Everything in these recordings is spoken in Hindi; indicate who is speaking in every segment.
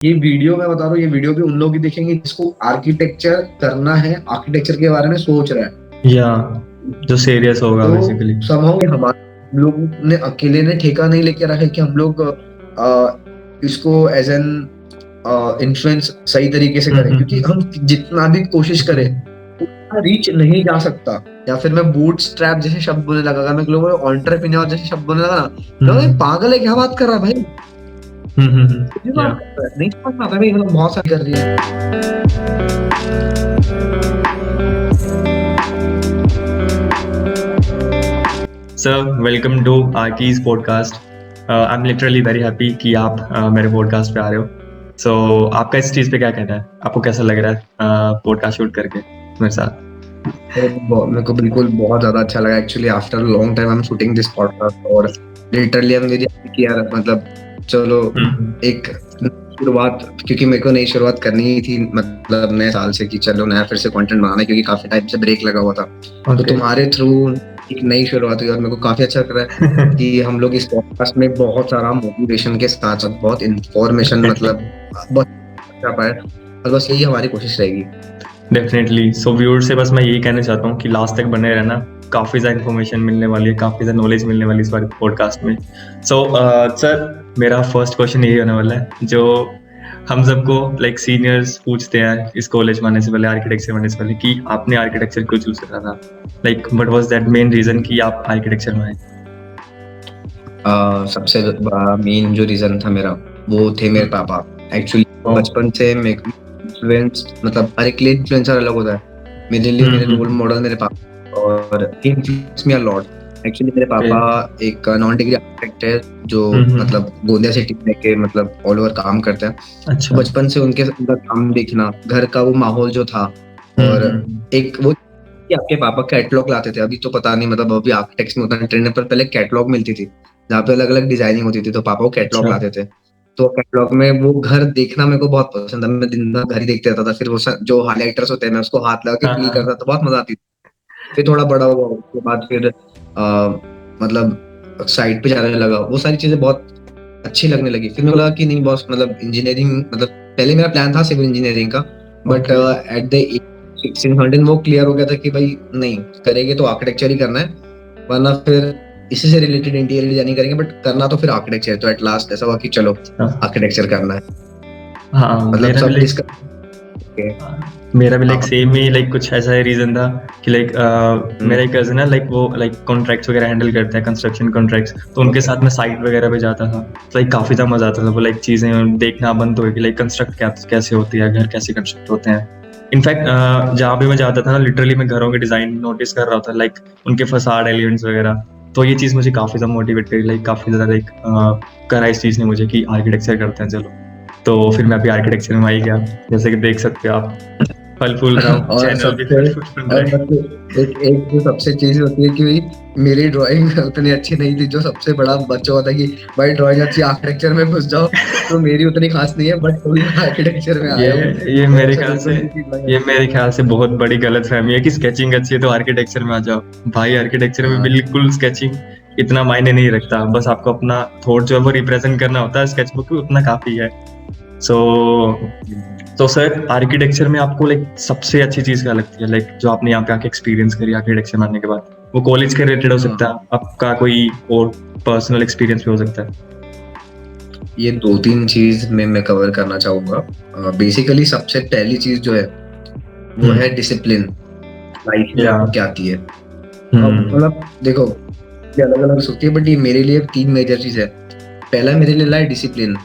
Speaker 1: ये वीडियो मैं बता रहा हूँ, ये वीडियो भी उन लोग ही देखेंगे जिसको आर्किटेक्चर करना है, आर्किटेक्चर के बारे में सोच रहा है।
Speaker 2: या जो सीरियस होगा
Speaker 1: तो
Speaker 2: बेसिकली।
Speaker 1: somehow हमारे लोग ने अकेले ने ठेका नहीं लेके रखा है कि हम लोग इसको एज एन इन्फ्लुएंस सही तरीके से करें, क्योंकि हम जितना भी कोशिश करें उतना रीच नहीं जा सकता। या फिर मैं बूट स्ट्रैप जैसे शब्द बोलने लगा, अगर मैं लोगों को एंटरप्रेन्योर जैसे शब्द बोलने लगा ना, तो पागल है, क्या बात कर रहा है भाई, कुछ बात कर रहा है, नहीं समझ में आता भाई, मतलब बहुत सारी कर रही है।
Speaker 2: Sir welcome to Archies podcast. I am literally very happy कि आप मेरे पॉडकास्ट पे आ रहे हो। सो आपका इस चीज़ पे क्या कहना है? आपको कैसा लग रहा है पॉडकास्ट शूट करके मेरे साथ?
Speaker 1: मेरे को बिल्कुल बहुत ज्यादा अच्छा लगा। Actually after long time I am shooting this podcast, और लिटरली हम मेरी कि यार मतलब चलो एक शुरुआत, क्योंकि मेरे को नई शुरुआत करनी ही थी, मतलब नए साल से कि चलो नया फिर से कंटेंट बनाना है, क्योंकि काफी टाइम से ब्रेक लगा हुआ था। तो तुम्हारे थ्रू एक नई शुरुआत हुई और मेरे को काफी अच्छा लग रहा है कि हम लोग इस पॉडकास्ट में बहुत सारा मोटिवेशन के साथ साथ बहुत इंफॉर्मेशन मतलब बहुत अच्छा पाए, और बस यही हमारी कोशिश रहेगी।
Speaker 2: डेफिनेटली। सो व्यूअर्स से बस मैं यही कहना चाहता हूँ कि लास्ट तक बने रहना, काफ़ी ज़्यादा इन्फॉर्मेशन मिलने वाली है, काफ़ी ज़्यादा नॉलेज मिलने वाली है इस बार पॉडकास्ट में। सो सर मेरा फर्स्ट क्वेश्चन यही होने वाला है जो हम सबको लाइक सीनियर्स पूछते हैं इस कॉलेज में आने से पहले, आर्किटेक्चर बनने से पहले, कि आपने आर्किटेक्चर क्यों चूज करा था? Like what was that main reason कि आप आर्किटेक्चर में आए?
Speaker 1: सबसे मेन जो रीजन था मेरा, वो थे मेरे पापा। एक्चुअली बचपन से इन्फ्लुएंस, मतलब हर एक के लिए इन्फ्लुएंसर अलग होता है। मेरे लिए मेरे रोल मॉडल मेरे पापा, और ही influence me a lot. Actually मेरे पापा एक नॉन डिग्री आर्किटेक्ट है जो मतलब गोंदिया सिटी में के मतलब ऑल ओवर काम करते हैं।
Speaker 2: अच्छा।
Speaker 1: बचपन से उनका काम देखना, घर का वो माहौल जो था, और एक वो कि आपके पापा कैटलॉग लाते थे। अभी तो पता नहीं, मतलब अभी आर्किटेक्ट्स में उतना ट्रेंड है, पर पहले कैटलॉग मिलती थी जहाँ पे अलग अलग डिजाइनिंग होती थी, तो पापा वो कैटलॉग लाते थे। तो कैटलॉग में वो घर देखना मेरे को बहुत पसंद है। मैं दिन भर घर ही देखते रहता था। फिर वो जो हाईलाइटर्स होते हैं, मैं उसको हाथ लगा के फील करता था, बहुत मजा आती थी। फिर थोड़ा बड़ा हुआ, उसके बाद फिर मतलब साइड पे जाने लगा, वो सारी चीजें बहुत अच्छी लगने लगी। फिर मुझे लगा कि नहीं बॉस, मतलब इंजीनियरिंग, मतलब पहले मेरा प्लान था सिविल इंजीनियरिंग का, बट एट द 16 वो क्लियर हो गया था कि भाई नहीं करेंगे तो आर्किटेक्चर ही करना है, वरना फिर इसी से रिलेटेड इंटीरियर डिजाइनिंग करेंगे, बट करना तो फिर आर्किटेक्चर। तो एट लास्ट ऐसा हुआ कि चलो आर्किटेक्चर करना है।
Speaker 2: हाँ,
Speaker 1: मतलब सब डिस्कस
Speaker 2: मेरा भी लाइक सेम ही लाइक कुछ ऐसा ही रीजन था कि लाइक मेरा एक कजन है, लाइक वो लाइक कॉन्ट्रैक्ट्स वगैरह हैंडल करता है, कंस्ट्रक्शन कॉन्ट्रैक्ट्स, तो उनके साथ मैं साइट वगैरह पे जाता था। तो लाइक काफी ज्यादा मजा आता था। वो लाइक चीजें देखना बंद हो गई, लाइक कंस्ट्रक्ट कैसे होती है, घर कैसे कंस्ट्रक्ट होते हैं। इनफैक्ट जहाँ भी मैं जाता था ना, लिटरली मैं घरों के डिजाइन नोटिस कर रहा था, लाइक उनके फसाड एलिमेंट्स वगैरह। तो ये चीज मुझे काफी ज्यादा मोटिवेट करी, लाइक काफी ज्यादा लाइक करा इस चीज ने मुझे कि आर्किटेक्चर करते हैं चलो। तो फिर मैं अभी आर्किटेक्चर में आ ही गया, जैसे कि देख सकते हो आप, फल फूल रहा हूँ,
Speaker 1: और
Speaker 2: चैनल भी
Speaker 1: सबसे
Speaker 2: फल फूल रहा है।
Speaker 1: एक जो सबसे चीज होती है कि भाई मेरी ड्राइंग उतनी अच्छी नहीं थी, जो सबसे बड़ा बच्चा होता है कि भाई ड्राइंग अच्छी, आर्किटेक्चर में घुस जाओ। तो मेरी उतनी खास नहीं है, बट थोड़ी आर्किटेक्चर में आया हूँ।
Speaker 2: ये
Speaker 1: और
Speaker 2: मेरे
Speaker 1: ऐसा
Speaker 2: ख्याल से
Speaker 1: बिल्कुल नहीं कि drawing
Speaker 2: ये
Speaker 1: अच्छी
Speaker 2: मेरे ख्याल से बहुत बड़ी गलत फहमी है कि स्केचिंग अच्छी है तो आर्किटेक्चर में आ जाओ। भाई आर्किटेक्चर में
Speaker 1: हाँ।
Speaker 2: बिल्कुल स्केचिंग इतना मायने नहीं रखता, बस आपको अपना थॉट जो है वो रिप्रेजेंट करना होता है स्केचबुक में, उतना काफी है। सो तो सर आर्किटेक्चर में आपको लाइक सबसे अच्छी चीज क्या लगती है, लाइक जो आपने यहाँ पे आके एक्सपीरियंस करी आर्किटेक्चर में आने के बाद? वो कॉलेज के रिलेटेड हो सकता है, आपका कोई और पर्सनल एक्सपीरियंस भी हो सकता है।
Speaker 1: ये 2-3 चीज में मैं कवर करना चाहूंगा। बेसिकली सबसे पहली चीज जो है वो है डिसिप्लिन। लाइफ में आपको क्या आती है, अब मतलब देखो ये अलग अलग होती है, बट ये मेरे लिए 3 मेजर चीज है। पहला मेरे लिए है डिसिप्लिन,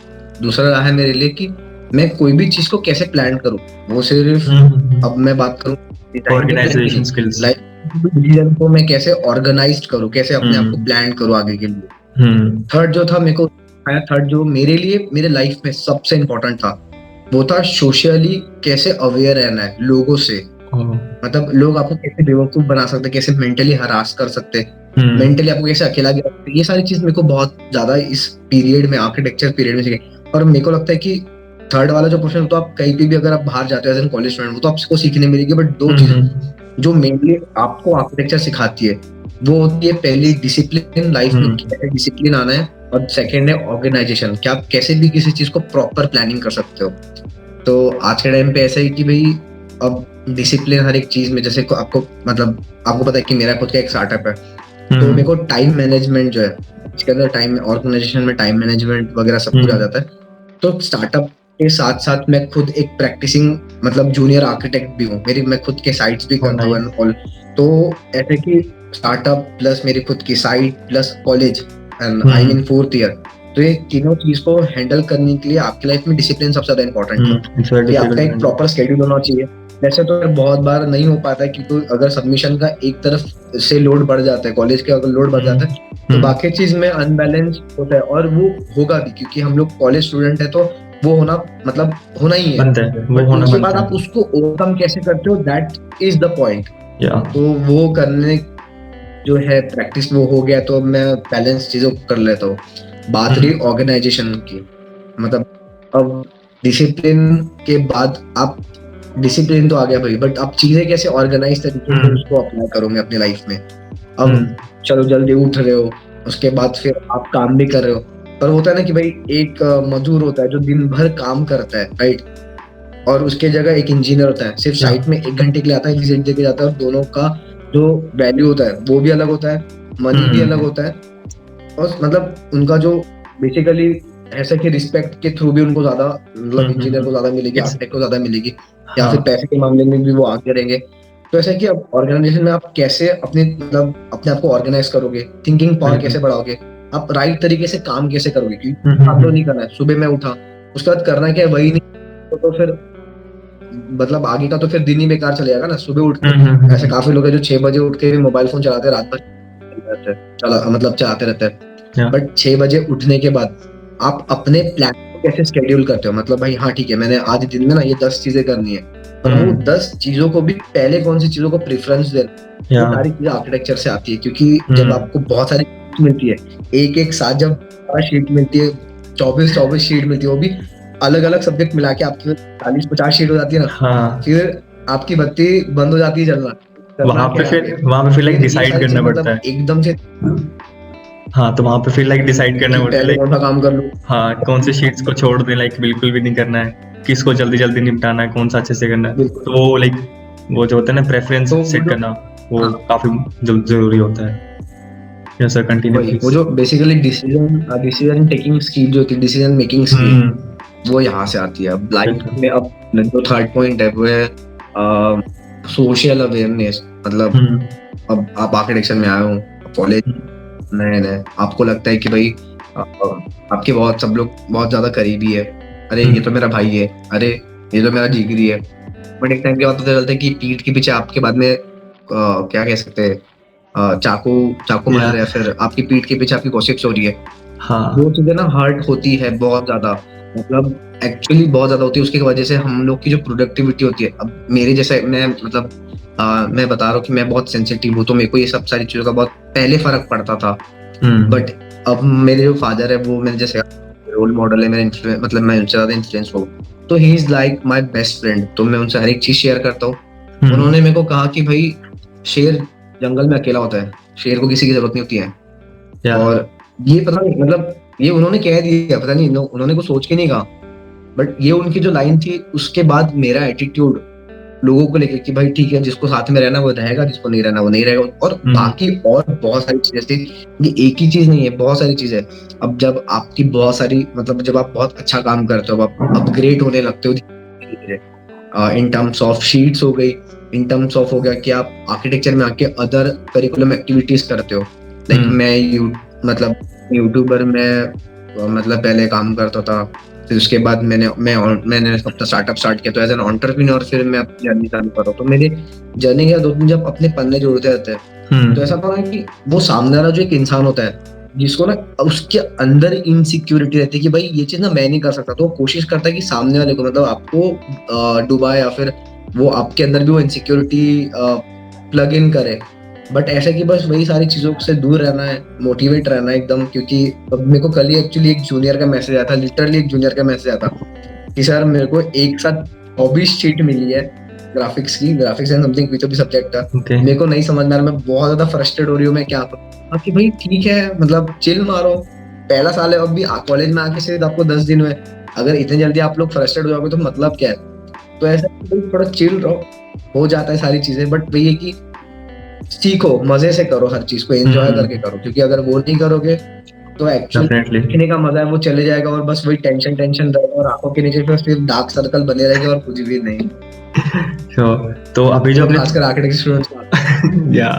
Speaker 1: दूसरा रहा है मेरे लिए कि मैं कोई भी चीज को कैसे प्लान करूं। वो सिर्फ अब मैं बात करूं
Speaker 2: ऑर्गेनाइजेशन स्किल्स,
Speaker 1: डिसीजन को मैं कैसे ऑर्गेनाइज्ड करूं, कैसे अपने आप को प्लान करूं आगे के लिए। थर्ड जो था मेरे को, थर्ड जो मेरे लिए मेरे लाइफ में सबसे इम्पोर्टेंट था, वो था सोशली कैसे अवेयर रहना है लोगों से। मतलब लोग आपको कैसे बेवकूफ बना सकते, कैसे मेंटली हरास कर सकते, मेंटली आपको कैसे अकेला गिरा सकते, ये सारी चीज मेरे को बहुत ज्यादा इस पीरियड में, आर्किटेक्चर पीरियड में सीखी। और मेरे को लगता है कि थर्ड वाला जो क्वेश्चन, तो आप कहीं पे भी अगर आप बाहर जाते हो एज एन कॉलेज स्टूडेंट, वो तो आपको सीखने मिलेगी, बट 2 चीज जो मेनली आपको आर्किटेक्चर सिखाती है वो होती है, पहली डिसिप्लिन। लाइफ में कैसे डिसिप्लिन आना है, और सेकंड है ऑर्गेनाइजेशन, कि आप कैसे भी किसी चीज को प्रॉपर प्लानिंग कर सकते हो। तो आज के टाइम पे ऐसा है कि भाई अब डिसिप्लिन हर एक चीज में, जैसे आपको पता है कि मेरा खुद का एक स्टार्टअप है, तो मेरे को टाइम मैनेजमेंट जो है, इसके अंदर टाइम ऑर्गेनाइजेशन में टाइम मैनेजमेंट वगैरह सब कुछ आ जाता है। तो स्टार्टअप के साथ साथ मैं खुद एक प्रैक्टिसिंग जूनियर आर्किटेक्ट भी हूँ, मैं खुद के साइट्स भी करता हूँ। तो ऐसे कि स्टार्टअप प्लस मेरी खुद की site plus college and I mean 4th year, तो ये तीनों चीज को हैंडल करने के लिए आपकी लाइफ में डिसिप्लिन सबसे ज्यादा इंपॉर्टेंट है। कि आपका एक प्रॉपर शेड्यूल होना चाहिए। वैसे तो बहुत बार नहीं हो पाता है, क्योंकि अगर सबमिशन का एक तरफ से लोड बढ़ जाता है, कॉलेज के अगर लोड बढ़ जाता है, तो बाकी चीज में अनबैलेंस होता है, और वो होगा भी, क्योंकि हम लोग कॉलेज स्टूडेंट है, तो वो होना ही है। उसके बाद आप उसको ओवरकम कैसे करते हो, दैट इज द पॉइंट। तो वो करने जो है प्रैक्टिस वो हो गया, तो मैं बैलेंस चीजों को कर लेता हूँ। बात रही ऑर्गेनाइजेशन की, अब डिसिप्लिन के बाद आप डिसिप्लिन तो आ गया भाई, बट आप चीजें कैसे ऑर्गेनाइज तरीके से उसको अप्लाई करोगे अपनी लाइफ में। अब चलो जल्दी उठ रहे हो, उसके बाद फिर आप काम भी कर रहे हो, पर होता है ना कि भाई एक मजदूर होता है जो दिन भर काम करता है, राइट, और उसके जगह एक इंजीनियर होता है, सिर्फ साइट में 1 घंटे के लिए आता है, विजिट देके जाता है, और दोनों का जो वैल्यू होता है वो भी अलग होता है, मनी भी अलग होता है, और उनका जो बेसिकली ऐसा कि रिस्पेक्ट के थ्रू भी उनको ज्यादा इंजीनियर को ज्यादा मिलेगी, आर्किटेक्ट को ज्यादा मिलेगी, या फिर पैसे के मामले में भी वो आगे रहेंगे। तो ऐसा कि अब ऑर्गेनाइजेशन में आप कैसे अपने आप को ऑर्गेनाइज करोगे, थिंकिंग पावर कैसे बढ़ाओगे, आप राइट तरीके से काम कैसे करोगे, क्योंकि काम तो नहीं करना है। सुबह में उठा, उसके बाद करना क्या है वही नहीं, तो फिर आगे का तो फिर दिन ही बेकार चले जाएगा ना। सुबह उठ के ऐसे काफी लोग हैं जो 6 बजे उठ के भी मोबाइल फोन चलाते हैं, रात भर चलाते रहते हैं। बट 6 बजे उठने के बाद आप अपने प्लान को कैसे शेड्यूल करते हो, भाई हाँ ठीक है, मैंने आज दिन में ना ये 10 चीजें करनी है, पर वो 10 चीजों को भी पहले कौन सी चीजों को प्रेफरेंस देना, ये सारी चीजें आर्किटेक्चर से आती है। क्योंकि जब आपको बहुत सारी मिलती है, एक साथ जब शीट मिलती है, 24 शीट मिलती है, वो भी अलग अलग सब्जेक्ट मिला के आपकी 40-50 शीट हो जाती है ना, फिर आपकी बत्ती बंद हो जाती है जलना। वहां पे फिर लाइक डिसाइड करना पड़ता है एकदम से।
Speaker 2: हाँ, तो वहाँ पे फिर लाइक डिसाइड करना पड़ता है,
Speaker 1: कौन सा काम कर लूं,
Speaker 2: हाँ कौन से शीट्स को छोड़ दे, लाइक बिल्कुल भी नहीं करना है, किसको जल्दी जल्दी निपटाना है, कौन सा अच्छे से करना है। तो वो लाइक वो जो होता है ना प्रेफरेंस सेट करना, वो काफी जरूरी होता है। Yes sir, continue.
Speaker 1: वो जो बेसिकली डिसीजन टेकिंग स्किल जो होती है, डिसीजन मेकिंग स्किल, वो यहाँ से आती है। लाइफ में अब जो थर्ड पॉइंट है वो है सोशल अवेयरनेस। अब आप आर्किटेक्चर में आए हो, कॉलेज नए, आपको लगता है कि भाई आपके सब लोग बहुत ज्यादा करीबी है, अरे ये तो मेरा भाई है, अरे ये तो मेरा जिगरी है। बट एक टाइम के बाद पता चलता है कि पीठ के पीछे आपके बाद में क्या कह सकते हैं, चाकू मार रहे हैं, फिर आपकी पीठ के पीछे आपकी गॉसिप्स हो रही है। वो चीजें ना हर्ट होती है बहुत ज्यादा, एक्चुअली बहुत ज्यादा होती है। उसकी वजह से हम लोग की जो प्रोडक्टिविटी होती है, अब मेरे जैसे मैं बता रहा हूँ कि मैं बहुत सेंसिटिव हूँ, तो मेरे को ये सब सारी चीजों का बहुत पहले फर्क पड़ता था। बट अब मेरे जो फादर है वो मेरे जैसे रोल मॉडल है, मैं उनसे ज्यादा इन्फ्लुएंस हूँ, तो he is like my best friend. तो मैं उनसे हर एक चीज शेयर करता हूँ। उन्होंने मेरे को कहा कि भाई शेर जंगल में अकेला होता है, शेर को किसी की जरूरत नहीं होती है। और ये पता नहीं ये उन्होंने कह दिया, पता नहीं उन्होंने कुछ सोच के नहीं कहा, बट ये उनकी जो लाइन थी, उसके बाद मेरा एटीट्यूड लोगों को लेकर कि भाई ठीक है, जिसको साथ में रहना वो रहेगा, जिसको नहीं रहना वो नहीं रहेगा। और बाकी और बहुत सारी चीजें थी, ये एक ही चीज नहीं है, बहुत सारी चीजें। अब जब आपकी बहुत सारी जब आप बहुत अच्छा काम करते हो, आप अपग्रेड होने लगते हो इन टर्म्स ऑफ शीट्स हो गई, इन टर्म्स ऑफ हो गया कि आप आर्किटेक्चर में आके अदर करिकुलम एक्टिविटीज करते हो। लाइक मैं यूट्यूबर में पहले काम करता था, फिर उसके बाद मैंने अपना स्टार्टअप स्टार्ट किया, तो एज एन एंटरप्रेन्योर फिर मैं अपनी जर्नी चालू कर रहा हूँ। तो मेरी जर्नी के 2 दिन जब अपने पन्ने जोड़ते रहते हैं, तो ऐसा पता है कि वो सामने वाला जो एक इंसान होता है, जिसको ना उसके अंदर इनसिक्योरिटी रहती है कि भाई ये चीज ना मैं नहीं कर सकता, तो वो कोशिश करता है कि सामने वाले को आपको डुबाए, या फिर वो आपके अंदर भी वो इनसिक्योरिटी प्लग इन करे। बट ऐसा कि बस वही सारी चीजों से दूर रहना है, मोटिवेट रहना है एकदम। क्योंकि मेरे को कल ही एक्चुअली एक जूनियर का मैसेज आया था, लिटरली एक जूनियर का मैसेज आया था कि सर मेरे को एक साथ 24 शीट मिली है ग्राफिक्स एंड समथिंग कोई तो भी सब्जेक्ट था, मेरे को नहीं समझ में आ रहा, मैं बहुत ज्यादा फ्रस्ट्रेट हो रही हूँ, मैं क्या करूँ। कि भाई ठीक है, चिल मारो, पहला साल है, अब भी कॉलेज में आके सिर्फ आपको 10 दिन हुए, अगर इतने जल्दी आप लोग फ्रस्ट्रेट हो जाओगे तो मतलब क्या है। तो ऐसा थोड़ा चिल रहो, हो जाता है सारी चीजें, बट वही है कि सीखो, मजे से करो, हर चीज को एंजॉय करके करो, क्योंकि अगर वो नहीं करोगे तो एक्चुअली सीखने का मजा है वो चले जाएगा, और बस वही टेंशन रहेगा, और आंखों के नीचे फिर सिर्फ डार्क सर्कल बने रहेंगे और कुछ भी नहीं।
Speaker 2: तो अभी जो अपने
Speaker 1: खासकर आर्किटेक्ट स्टूडेंट्स
Speaker 2: या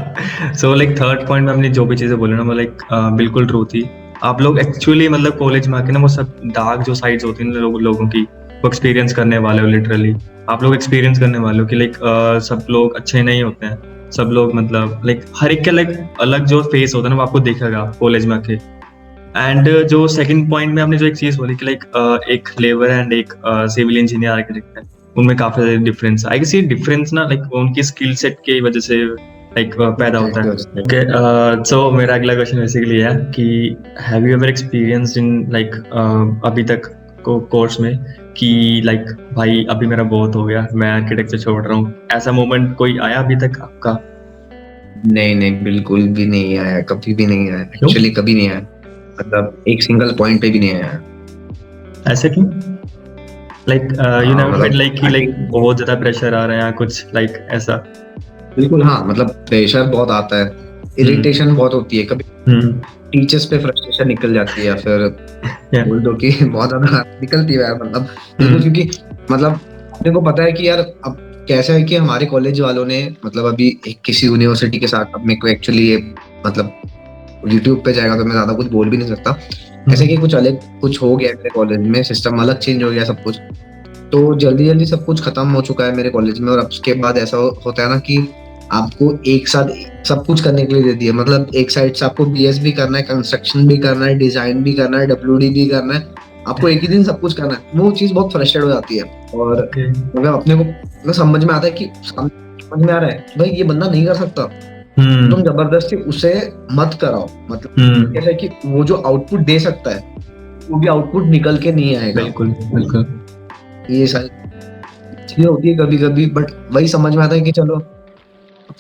Speaker 2: सो लाइक थर्ड पॉइंट में हमने जो भी चीजें बोली ना, वो लाइक बिल्कुल ट्रू थी। आप लोग एक्चुअली मतलब कॉलेज में आके ना वो सब डार्क जो साइड्स होती हैं लोगों की, वो एक्सपीरियंस करने वाले हो। लिटरली आप लोग एक्सपीरियंस करने वाले हो कि लाइक सब लोग अच्छे नहीं होते हैं, सब लोग मतलब लाइक हर एक का लाइक अलग जो फेस होता है ना वो आपको दिखेगा कॉलेज में आके। एंड जो सेकंड पॉइंट में आपने जो एक चीज बोली कि लाइक एक लेबर एंड एक सिविल इंजीनियर आर्किटेक्ट है, उनमें काफी ज्यादा डिफरेंस आई गेस। ये डिफरेंस ना लाइक उनकी स्किल सेट की वजह से लाइक पैदा होता है। ओके, सो मेरा अगला क्वेश्चन बेसिकली है कि have you ever experienced in like अभी तक कोर्स में कि लाइक भाई अभी मेरा बहुत हो गया, मैं आर्किटेक्चर छोड़ रहा हूँ, ऐसा मोमेंट कोई आया अभी तक आपका?
Speaker 1: नहीं, बिल्कुल भी नहीं आया, कभी भी नहीं आया, एक्चुअली कभी नहीं आया, मतलब एक सिंगल पॉइंट पे भी नहीं आया।
Speaker 2: ऐसे क्यों? Like you never felt like कि लाइक बहुत ज्यादा प्रेशर आ रहा है या कुछ लाइक ऐसा?
Speaker 1: बिल्कुल हाँ, मतलब प्रेशर बहुत आता है, इरिटेशन बहुत होती है, कभी टीचर्स पे फ्रस्ट्रेशन निकल जाती है, या फिर बोल दो कि बहुत ज्यादा निकलती है यार, मतलब बिल्कुल, क्योंकि मतलब अपने को पता है कि यार अब कैसा है कि हमारे कॉलेज वालों ने मतलब अभी किसी यूनिवर्सिटी के साथ, अब मेरे को एक्चुअली ये मतलब यूट्यूब पे जाएगा तो मैं ज्यादा कुछ बोल भी नहीं सकता, ऐसे कि कुछ अलग कुछ हो गया मेरे कॉलेज में, सिस्टम अलग चेंज हो गया सब कुछ, तो जल्दी सब कुछ खत्म हो चुका है मेरे कॉलेज में। और अब उसके बाद ऐसा होता है ना कि आपको एक साथ सब कुछ करने के लिए दे दिया, मतलब एक साइड से आपको बीएस भी करना है, कंस्ट्रक्शन भी करना है, डिजाइन भी करना है, डब्ल्यूडी भी करना है, आपको एक ही दिन सब कुछ करना है। वो चीज बहुत फ्रस्ट्रेट हो जाती है, और मतलब अपने को समझ में आता है कि समझ में आ रहा है भाई ये बंदा नहीं कर सकता, तुम जबरदस्ती उसे मत कराओ, मतलब कैसा है कि वो जो आउटपुट दे सकता है वो भी आउटपुट निकल के नहीं आएगा।
Speaker 2: बिल्कुल
Speaker 1: ये सारी चीजें होती है कभी कभी, बट वही समझ में आता है कि चलो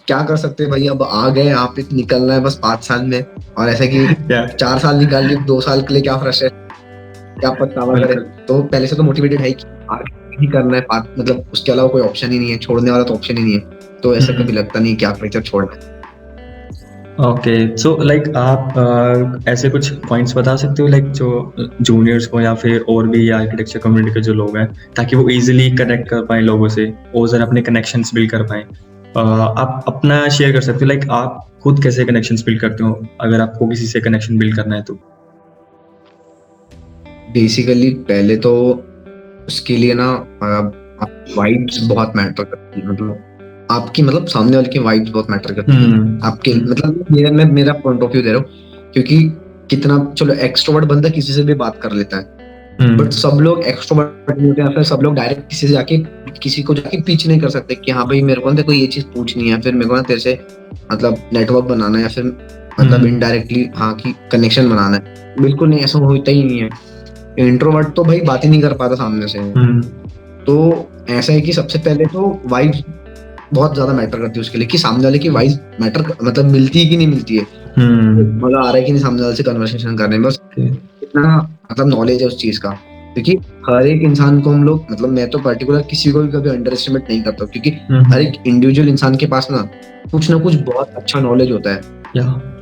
Speaker 1: क्या कर सकते हैं भाई, अब आ गए यहाँ पे, निकलना है बस 5 साल में, और ऐसा कि 4 साल निकाल के 2 साल के लिए क्या फ्रस्ट्रेशन, क्या पछतावा करे। तो पहले से तो मोटिवेटेड है कि आगे ही करना है, मतलब उसके अलावा कोई ऑप्शन ही नहीं है, छोड़ने वाला तो ऑप्शन ही नहीं है, तो ऐसा कभी लगता नहीं कि आर्किटेक्चर छोड़ना है।
Speaker 2: ओके, सो लाइक आप ऐसे कुछ पॉइंट्स बता सकते हो लाइक जो जूनियर्स को या फिर और भी आर्किटेक्चर कम्युनिटी के जो लोग हैं, ताकि वो इजीली कनेक्ट कर पाए लोगों से और जरा अपने कनेक्शंस बिल्ड कर पाए? आप अपना शेयर कर सकते हो, लाइक आप खुद कैसे कनेक्शंस बिल्ड करते हो अगर आपको किसी से कनेक्शन बिल्ड करना है तो?
Speaker 1: बेसिकली पहले तो उसके लिए ना वाइब्स बहुत मैटर करती है, मतलब आपकी मतलब सामने वाले की वाइब्स बहुत मैटर करती है आपके, मतलब मेरा पॉइंट ऑफ व्यू दे रहा हूँ, क्योंकि कितना चलो एक्सट्रोवर्ट बंदा किसी से भी बात कर लेता है, बट सब लोग एक्सट्रोवर्ट नहीं होते, या फिर सब लोग डायरेक्ट किसी को जाके पीछ नहीं कर सकते कि हाँ भाई मेरे को ना कोई ये चीज पूछनी है, फिर मेरे को ना तेरे से मतलब नेटवर्क बनाना है, या फिर मतलब इनडायरेक्टली हाँ की कनेक्शन बनाना है, बिल्कुल नहीं, ऐसा होता ही नहीं है। इंट्रोवर्ट तो भाई बात ही नहीं कर पाता सामने से। तो ऐसा है कि सबसे पहले तो वाइब्स बहुत ज्यादा मैटर करती है उसके लिए, कि सामने वाले की वाइब्स मैटर मतलब मिलती है कि नहीं मिलती है, मजा आ रहा है कि नहीं सामने वाले से कन्वर्सेशन करने में, बस कितना मतलब नॉलेज है उस चीज का। क्योंकि हर एक इंसान को हम लोग, मतलब मैं तो पर्टिकुलर किसी को भी कभी अंडर एस्टिमेट नहीं करता, क्योंकि हर एक इंडिविजुअल इंसान के पास ना कुछ बहुत अच्छा नॉलेज होता है।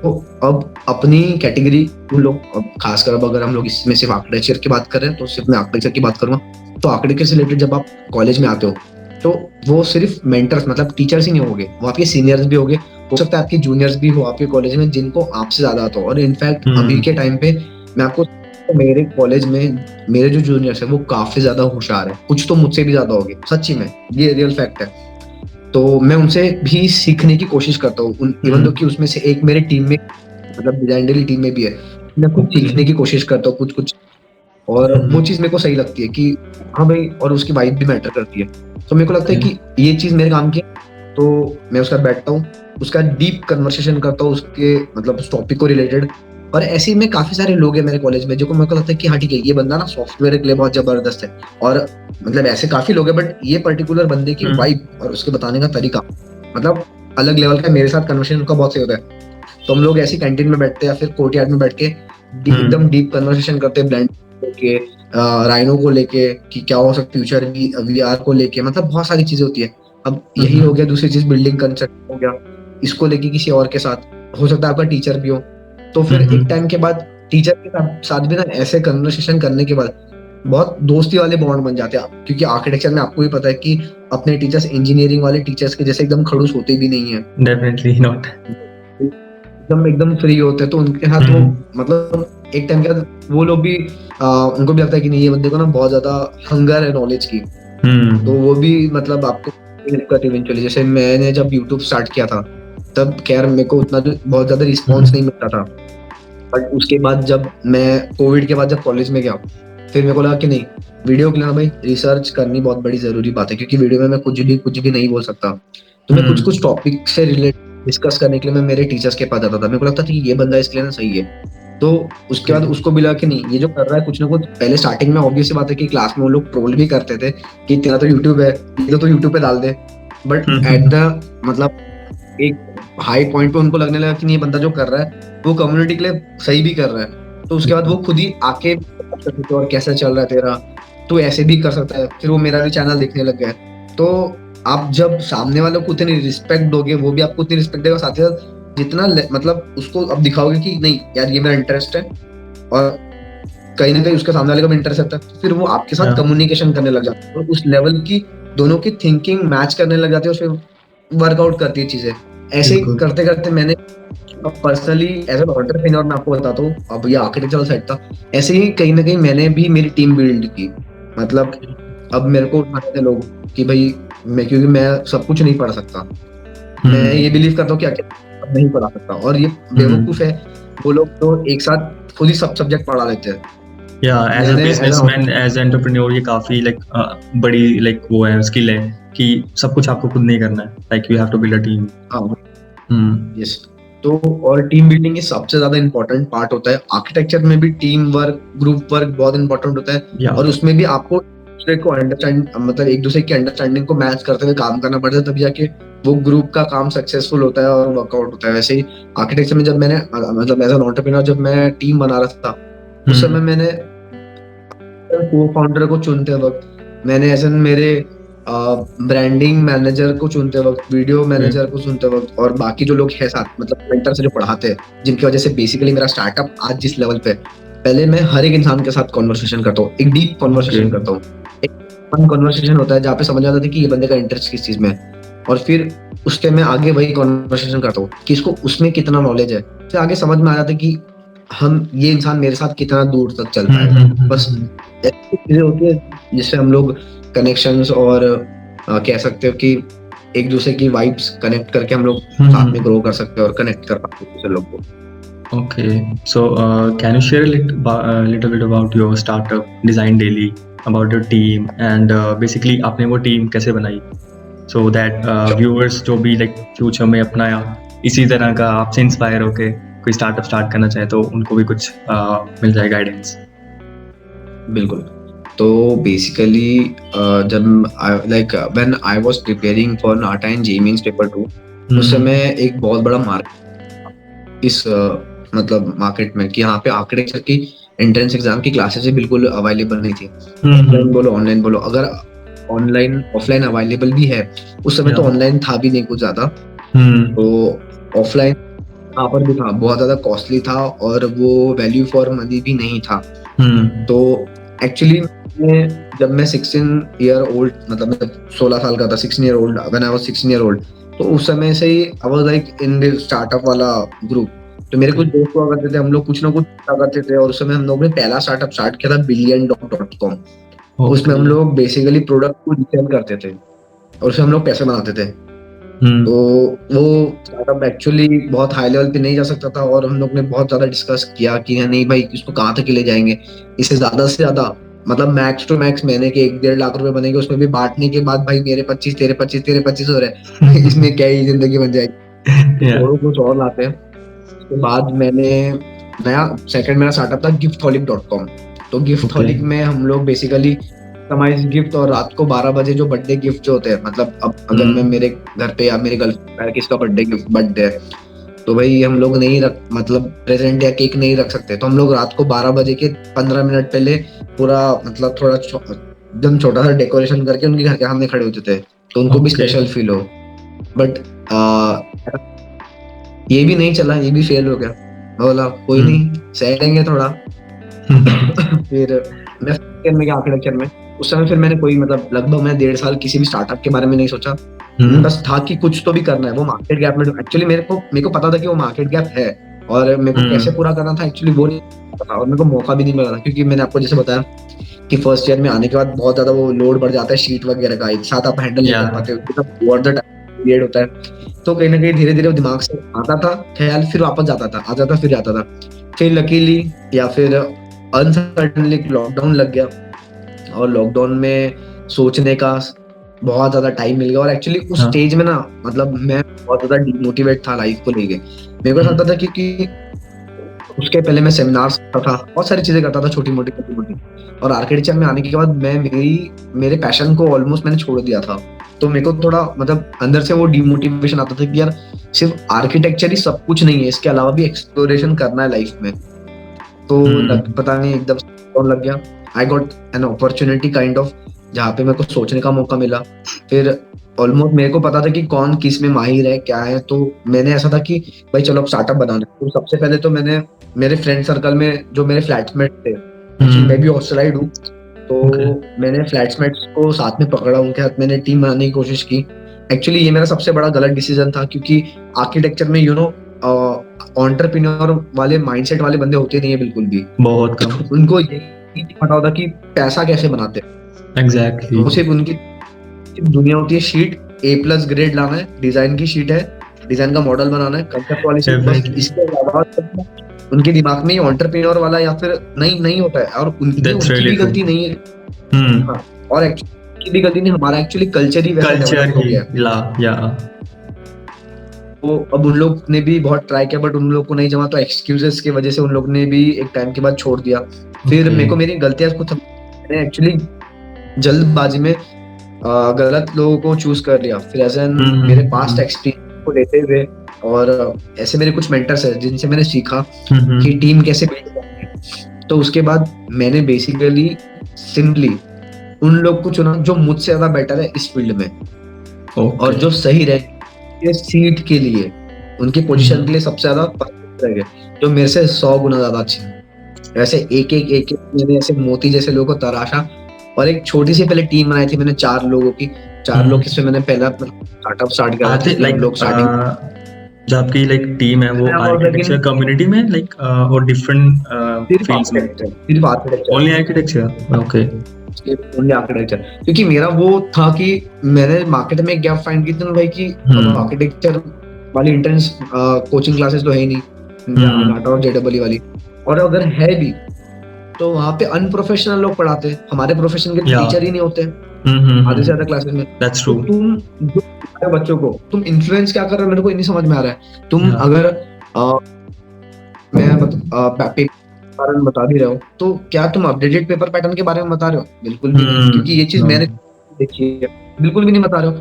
Speaker 1: तो अब अपनी कैटेगरी लोग, अब खासकर अब अगर हम लोग इसमें सिर्फ आर्किटेक्चर की बात कर रहे हैं तो सिर्फ मैं आर्किटेक्चर की बात करूंगा। तो आर्किटेक्चर से रिलेटेड जब आप कॉलेज में आते हो तो वो सिर्फ मेंटर्स मतलब टीचर्स ही नहीं होंगे, वो आपके सीनियर्स भी होंगे, हो सकता है आपके जूनियर्स भी हो आपके कॉलेज में जिनको आपसे ज्यादा आता हो। और इनफैक्ट अभी के टाइम पे मैं आपको मेरे कॉलेज में मेरे जो जूनियर्स है वो काफी ज्यादा होशियार है, कुछ तो मुझसे भी ज्यादा होंगे, सच्ची में ये रियल फैक्ट है। तो मैं उनसे भी सीखने की कोशिश करता हूँ, इवन दो कि उसमें से एक मेरे टीम में मतलब डिजाइन डेली टीम में भी है, मैं कुछ सीखने की कोशिश करता हूँ कुछ, और वो चीज मेरे को सही लगती है कि हाँ भाई, और उसकी वाइब भी मैटर करती है। तो मेरे को लगता है कि ये चीज मेरे काम की है, तो मैं उसका बैठता हूँ, उसका डीप कन्वर्सेशन करता हूँ उसके मतलब उस टॉपिक को रिलेटेड। और ऐसे ही में काफी सारे लोग हैं मेरे कॉलेज में जो को मेरे को लगता है कि हाँ ठीक है, ये बंदा ना सॉफ्टवेयर के लिए बहुत जबरदस्त है, और मतलब ऐसे काफी लोग हैं, बट ये पर्टिकुलर बंदे की वाइब और उसके बताने का तरीका मतलब अलग लेवल का। मेरे साथ कन्वर्सेशन उनका बहुत सही होता है, तो हम लोग ऐसी कैंटीन में बैठते हैं या फिर कोर्टयार्ड में बैठ के एकदम डीप कन्वर्सेशन करते हैं ब्लेंड लेके, राइनो को लेके कि क्या हो सकता है फ्यूचर वीआर को लेके, मतलब बहुत सारी चीजें होती है। अब यही हो गया, दूसरी चीज बिल्डिंग कंसेप्ट हो गया, इसको लेके किसी और के साथ हो सकता है आपका टीचर भी हो, तो फिर एक टाइम के बाद टीचर के साथ भी ना ऐसे कन्वर्सेशन करने के बाद बहुत दोस्ती वाले बॉन्ड बन जाते हैं, क्योंकि आर्किटेक्चर में आपको भी पता है कि अपने टीचर्स इंजीनियरिंग वाले टीचर्स के जैसे एकदम खड़ूस होते भी नहीं है,
Speaker 2: डेफिनेटली नॉट,
Speaker 1: एकदम फ्री होते हैं, तो उनके साथ वो मतलब एक टाइम के बाद वो लोग भी उनको भी लगता है कि नहीं ये बंदे को ना बहुत ज्यादा हंगर है नॉलेज की, तो वो भी मतलब आपको हेल्प करती इवेंचुअली। जैसे मैंने जब यूट्यूब स्टार्ट किया था तब खैर मेरे को उतना बहुत ज्यादा रिस्पॉन्स नहीं मिलता था, बट उसके बाद जब मैं कोविड के बाद जब कॉलेज में गया फिर मेरे को लगा कि नहीं, वीडियो के लिए भाई रिसर्च करनी बहुत बड़ी जरूरी बात है, क्योंकि वीडियो में मैं कुछ भी नहीं बोल सकता, तो मैं कुछ टॉपिक से रिलेटेड डिस्कस करने के लिए मैं मेरे टीचर्स के पास जाता था, मेरे को लगता था कि ये बंदा इसके लिए ना सही है, तो उसके बाद उसको भी लगा कि नहीं ये जो कर रहा है कुछ ना कुछ, पहले स्टार्टिंग में ऑब्वियस सी बात है कि क्लास में वो लोग ट्रोल भी करते थे कि तेरा तो यूट्यूब है, ये तो यूट्यूब पे डाल दे, बट एट द मतलब एक हाई पॉइंट पे उनको लगने लगा कि नहीं ये बंदा जो कर रहा है वो कम्युनिटी के लिए सही भी कर रहा है, तो उसके बाद वो खुद ही आके और कैसा चल रहा है तेरा, तो ऐसे भी कर सकता है, फिर वो मेरा भी चैनल देखने लग गया। तो आप जब सामने वालों को उतनी रिस्पेक्ट दोगे वो भी आपको उतनी रिस्पेक्ट देगा, साथ ही साथ जितना मतलब उसको अब दिखाओगे कि नहीं यार ये मेरा इंटरेस्ट है और कहीं ना कहीं उसके सामने वाले का भी इंटरेस्ट रहता है, फिर वो आपके साथ कम्युनिकेशन करने लग जाता है और उस लेवल की दोनों की थिंकिंग मैच करने लग जाती है और फिर वर्कआउट करती है चीजें। ऐसे ही करते करते मैंने पर्सनली एज एन एंटरप्रेन्योर मैं आपको बताता हूँ, अब ये आर्किटेक्चरल साइड था, ऐसे ही कहीं ना कहीं मैंने भी मेरी टीम बिल्ड की, मतलब अब मेरे को उठाते लोग कि भाई मैं, क्योंकि मैं सब कुछ नहीं पढ़ सकता, मैं ये बिलीव करता हूँ कि अकेले नहीं पढ़ा सकता, और ये बेवकूफ है वो लोग तो एक साथ खुद ही सब सब्जेक्ट पढ़ा लेते हैं।
Speaker 2: As a businessman, as entrepreneur ये काफी बड़ी वो है, स्किल है कि सब कुछ आपको खुद नहीं करना है, like you have to build a team.
Speaker 1: Yes, तो और टीम बिल्डिंग सबसे ज्यादा इंपॉर्टेंट पार्ट होता है, आर्किटेक्चर में भी टीम वर्क ग्रुप वर्क बहुत इंपॉर्टेंट होता है, और उसमें भी आपको दूसरे को अंडरस्टैंड मतलब एक दूसरे की अंडरस्टैंडिंग को मैच करते हुए काम करना पड़ता है, तभी जाके वो ग्रुप का काम सक्सेसफुल होता है और वर्कआउट होता है। वैसे ही आर्किटेक्चर में जब मैंने मतलब एज एन एंटरप्रेन्योर जब मैं टीम बना रहा था उस समय मैंने को फाउंडर को चुनते वक्त, मैंने ऐसे मेरे ब्रांडिंग मैनेजर को चुनते वक्त, वीडियो मैनेजर को चुनते वक्त, और बाकी जो लोग है साथ मतलब मेंटर से जो पढ़ाते हैं, जिनकी वजह से बेसिकली मेरा स्टार्टअप आज जिस लेवल पे, पहले मैं हर एक इंसान के साथ कॉन्वर्सेशन करता हूँ, एक डीप कॉन्वर्सेशन करता हूँ, एक फन कॉन्वर्सेशन होता है जहाँ पे समझ आता था कि ये बंदे का इंटरेस्ट किस चीज में है, और फिर उसके मैं आगे वही कॉन्वर्सेशन करता हूँ कि इसको उसमें कितना नॉलेज है, फिर आगे समझ में आ जाता है कि हम ये इंसान मेरे साथ कितना दूर तक चल पाएगा। बस चीजें होती है जिससे हम लोग कनेक्शंस और कह सकते हो कि एक दूसरे की वाइब्स कनेक्ट करके हम लोग साथ में ग्रो कर सकते हैं और कनेक्ट कर पाते हैं दूसरे लोग को।
Speaker 2: Okay, so can you share a little bit about your startup Design Daily, about your team, and basically आपने वो टीम कैसे बनाई, so that viewers जो भी फ्यूचर में अपना इसी तरह का आपसे इंस्पायर होके कोई स्टार्टअप स्टार्ट करना चाहे तो उनको भी कुछ मिल जाए गाइडेंस।
Speaker 1: बिल्कुल, तो बेसिकली जब when I was preparing for NATA and JEE mains paper 2, उस समय एक बहुत बड़ा मार्केट इस मतलब मार्केट में कि यहाँ पे आर्किटेक्चर की एंट्रेंस एग्जाम की क्लासेस बिल्कुल अवेलेबल नहीं थी, ऑफलाइन बोलो ऑनलाइन बोलो, अगर ऑनलाइन ऑफलाइन अवेलेबल भी है उस समय तो ऑनलाइन था भी नहीं कुछ ज्यादा, तो ऑफलाइन यहाँ पर भी था बहुत ज्यादा कॉस्टली था और वो वैल्यू फॉर मनी भी नहीं था। तो एक्चुअली जब मैं 16 ईयर ओल्ड मतलब 16 साल का था, 16 year old when I was 16 year old, तो उस समय से ही I was like in the startup वाला ग्रुप, तो मेरे कुछ दोस्त हुआ करते थे, हम लोग कुछ ना कुछ करते थे, और उस समय हम लोग ने पहला स्टार्टअप स्टार्ट किया था billion.com। उसमें हम लोग बेसिकली प्रोडक्ट को रीसेल करते थे और उससे हम लोग पैसे बनाते थे। तो वो स्टार्टअप एक्चुअली बहुत हाई लेवल पे नहीं जा सकता था और हम लोग ने बहुत ज्यादा डिस्कस किया कि नहीं भाई इसको कहाँ तक ले जाएंगे, इसे ज्यादा से ज्यादा मतलब मैक्स टू मैक्स महीने के 1-1.5 लाख रुपए बनेंगे, उसमें भी बांटने के बाद भाई मेरे 25 तेरे 25 तेरे 25 हो रहे हैं इसमें क्या ही जिंदगी बन जाएगी, तो कुछ और लाते हैं। उसके बाद मैंने सेकंड मेरा स्टार्टअप था giftaholic.com। तो गिफ्टहॉलिक में हम लोग बेसिकली कस्टमाइज गिफ्ट और रात को 12 बजे जो बर्थडे गिफ्ट जो होते हैं, मतलब अब अगर मैं मेरे घर पे या मेरे गर्लफ्रेंड किसका बर्थडे है तो भाई हम लोग नहीं रख मतलब प्रेजेंट या केक नहीं रख सकते, तो हम लोग रात को 12 बजे के 15 मिनट पहले पूरा मतलब थोड़ा एकदम छोटा सा डेकोरेशन करके उनके घर के सामने खड़े होते थे, तो उनको भी स्पेशल फील हो। बट ये भी नहीं चला, ये भी फेल हो गया। बोला कोई नहीं, सहेलेंगे थोड़ा। फिर मैं में गया आर्किटेक्चर में। उस समय फिर मैंने कोई मतलब लगभग मैं 1.5 साल किसी भी स्टार्टअप के बारे में नहीं सोचा। बस था कि कुछ तो भी करना है। वो मार्केट गैप में एक्चुअली मेरे को पता था कि वो मार्केट गैप है, और मेरे को कैसे पूरा करना था एक्चुअली वो नहीं पता, और मेरे को मौका भी नहीं मिला था, क्योंकि मैंने आपको जैसे बताया कि फर्स्ट ईयर में आने के बाद बहुत ज्यादा वो लोड बढ़ जाता है, शीट वगैरह का एक साथ आप हैंडल नहीं कर पाते, ओवर द टाइम पीरियड होता है। तो कहीं ना कहीं धीरे धीरे दिमाग से आता था ख्याल, फिर वापस जाता था, आता था फिर जाता था। फिर लकीली या फिर अनसर्टनली लॉकडाउन लग गया, और लॉकडाउन में सोचने का बहुत ज्यादा टाइम मिल गया। और एक्चुअली उस स्टेज में ना मतलब मैं बहुत ज्यादा डिमोटिवेट था लाइफ को लेके। मेरे को लगता था क्योंकि उसके पहले मैं सेमिनार्स करता था, बहुत सारी चीजें करता था छोटी मोटी, और आर्किटेक्चर में आने के बाद मैं मेरे पैशन को ऑलमोस्ट मैंने छोड़ दिया था। तो मेरे को थोड़ा मतलब अंदर से वो डिमोटिवेशन आता था कि यार सिर्फ आर्किटेक्चर ही सब कुछ नहीं है, इसके अलावा भी एक्सप्लोरेशन करना है लाइफ में। तो पता नहीं एकदम लग गया। I got an opportunity kind of, जहाँ पे मेरे को सोचने का मौका मिला। फिर ऑलमोस्ट मेरे को पता था कि कौन किस में माहिर है क्या है, तो मैंने ऐसा था कि भाई चलो अब स्टार्टअप बनाना। तो सबसे पहले तो मैंने मेरे फ्रेंड सर्कल में जो मेरे फ्लैटमेट थे, मैं भी हॉस्टलाइट हूँ, तो मैंने फ्लैटमेट्स को साथ में पकड़ा, उनके साथ मैंने टीम बनाने की कोशिश की। एक्चुअली ये मेरा सबसे बड़ा गलत डिसीजन था, क्योंकि आर्किटेक्चर में एंटरप्रेन्योर वाले माइंडसेट वाले बंदे होते नहीं है बिल्कुल भी, बहुत कम। उनको ये नहीं पता होता कि पैसा कैसे बनाते हैं। एग्जैक्टली सिर्फ उनकी दुनिया होती है शीट, A+ ग्रेड लाना है, डिजाइन की शीट है, डिजाइन का मॉडल बनाना है, कंसेप्ट वाली शीट, बस। इसके अलावा उनके दिमाग में एंटरप्रेन्योर वाला या फिर नहीं होता है, और उनकी भी गलती नहीं है। और एक्चुअली भी गलती नहीं, हमारा एक्चुअली कल्चर ही वैसा डेवलप हो गया। तो अब उन लोग ने भी बहुत ट्राई किया, बट उन लोग को नहीं जमा, तो एक्सक्यूजेस की वजह से उन लोग ने भी एक टाइम के बाद छोड़ दिया। फिर मेरे को मेरी गलतियां कुछ, मैंने एक्चुअली जल्दबाजी में गलत लोगों को चूज कर लिया। फिर ऐसे मेरे पास्ट एक्सपीरियंस को लेते हुए, और ऐसे मेरे कुछ मेंटर्स हैं जिनसे मैंने सीखा कि टीम कैसे बिल्ड करनी है। तो उसके बाद मैंने बेसिकली सिंपली उन लोग को चुना जो मुझसे ज्यादा बेटर है इस फील्ड में, और जो सही रहे सीट के लिए, उनकी पोजीशन के लिए सबसे ज्यादा परफेक्ट रहे, जो मेरे से 100 गुना ज्यादा अच्छे हैं। वैसे एक मैंने ऐसे मोती जैसे लोगों को तराशा, और एक छोटी सी पहले टीम बनाई थी मैंने 4 लोगों की। 4 लोग इसमें मैंने पहला स्टार्टअप स्टार्ट किया था। लाइक लोग स्टार्टिंग
Speaker 2: जो आपकी लाइक टीम है वो आर्किटेक्चर कम्युनिटी में लाइक और डिफरेंट फील्ड्स में,
Speaker 1: सिर्फ architecture,
Speaker 2: only architecture. Okay,
Speaker 1: only architecture. क्योंकि मेरा वो था कि मैंने मार्केट में गैप फाइंड की थी भाई कि आर्किटेक्चर वाली इंट्रेंस कोचिंग क्लासेस तो है ही नहीं, डाटा और JEE वाली, और अगर है भी तो वहाँ पे अनप्रोफेशनल लोग पढ़ाते हैं, हमारे प्रोफेशन के टीचर ही नहीं होते आधे से ज्यादा क्लासेस में। That's true. तो तुम जो बच्चों को तुम इन्फ्लुएंस क्या कर रहे हो, मेरे को नहीं समझ में आ रहा है। तुम अगर मैं पेपर बता भी रहे हो, तो क्या तुम अपडेटेड पेपर पैटर्न के बारे में बता रहे हो? बिल्कुल भी नहीं, क्योंकि ये चीज मैंने देखी है, बिल्कुल भी नहीं बता रहे हो।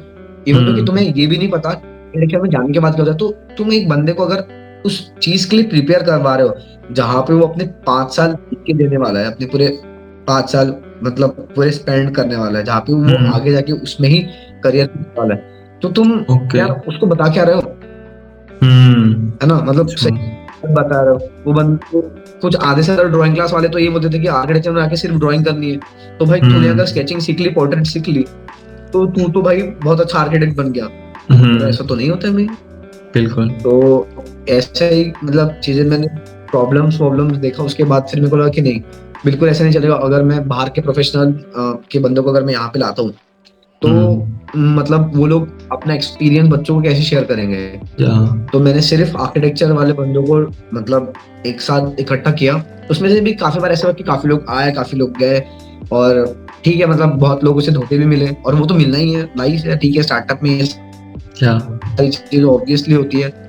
Speaker 1: इवन तो कि तुम्हें ये भी नहीं पता में जाने के बाद क्या होता है। तो तुम एक बंदे को अगर उस चीज के लिए प्रिपेयर करवा रहे हो जहाँ पे वो अपने 5 साल के देने वाला है, अपने पूरे 5 साल मतलब पूरे स्पेंड करने वाला है, जहाँ पे वो आगे जाके उसमें ही करियर वाला है, तो तुम यार उसको बता क्या रहे हो, है ना? मतलब सही बता रहे हो। वो बंदे कुछ आधे से ड्राइंग क्लास वाले तो ये बोलते थे कि आर्किटेक्चर में आके सिर्फ ड्राइंग करनी है, तो भाई तूने अगर स्केचिंग सीख ली, पोर्ट्रेट सीख ली, तो तू तो भाई बहुत अच्छा आर्किटेक्ट बन गया। तो ऐसा तो नहीं होता है भाई, बिल्कुल। तो ऐसे ही मतलब चीजें मैंने प्रॉब्लम्स देखा, उसके बाद फिर मेरे को लगा कि नहीं, बिल्कुल ऐसा नहीं चलेगा। अगर मैं बाहर के प्रोफेशनल के बंदों को अगर मैं यहाँ पे लाता हूँ, तो मतलब वो लोग अपना एक्सपीरियंस बच्चों को कैसे शेयर करेंगे। तो मैंने सिर्फ आर्किटेक्चर वाले बंदों को मतलब एक साथ इकट्ठा किया। उसमें से भी काफी बार ऐसा हुआ कि काफी लोग आए, काफी लोग गए, और ठीक है मतलब बहुत लोगों से धोखे भी मिले, और वो तो मिलना ही है, लाइफ है, ठीक है। स्टार्टअप में चीज ऑब्वियसली होती है,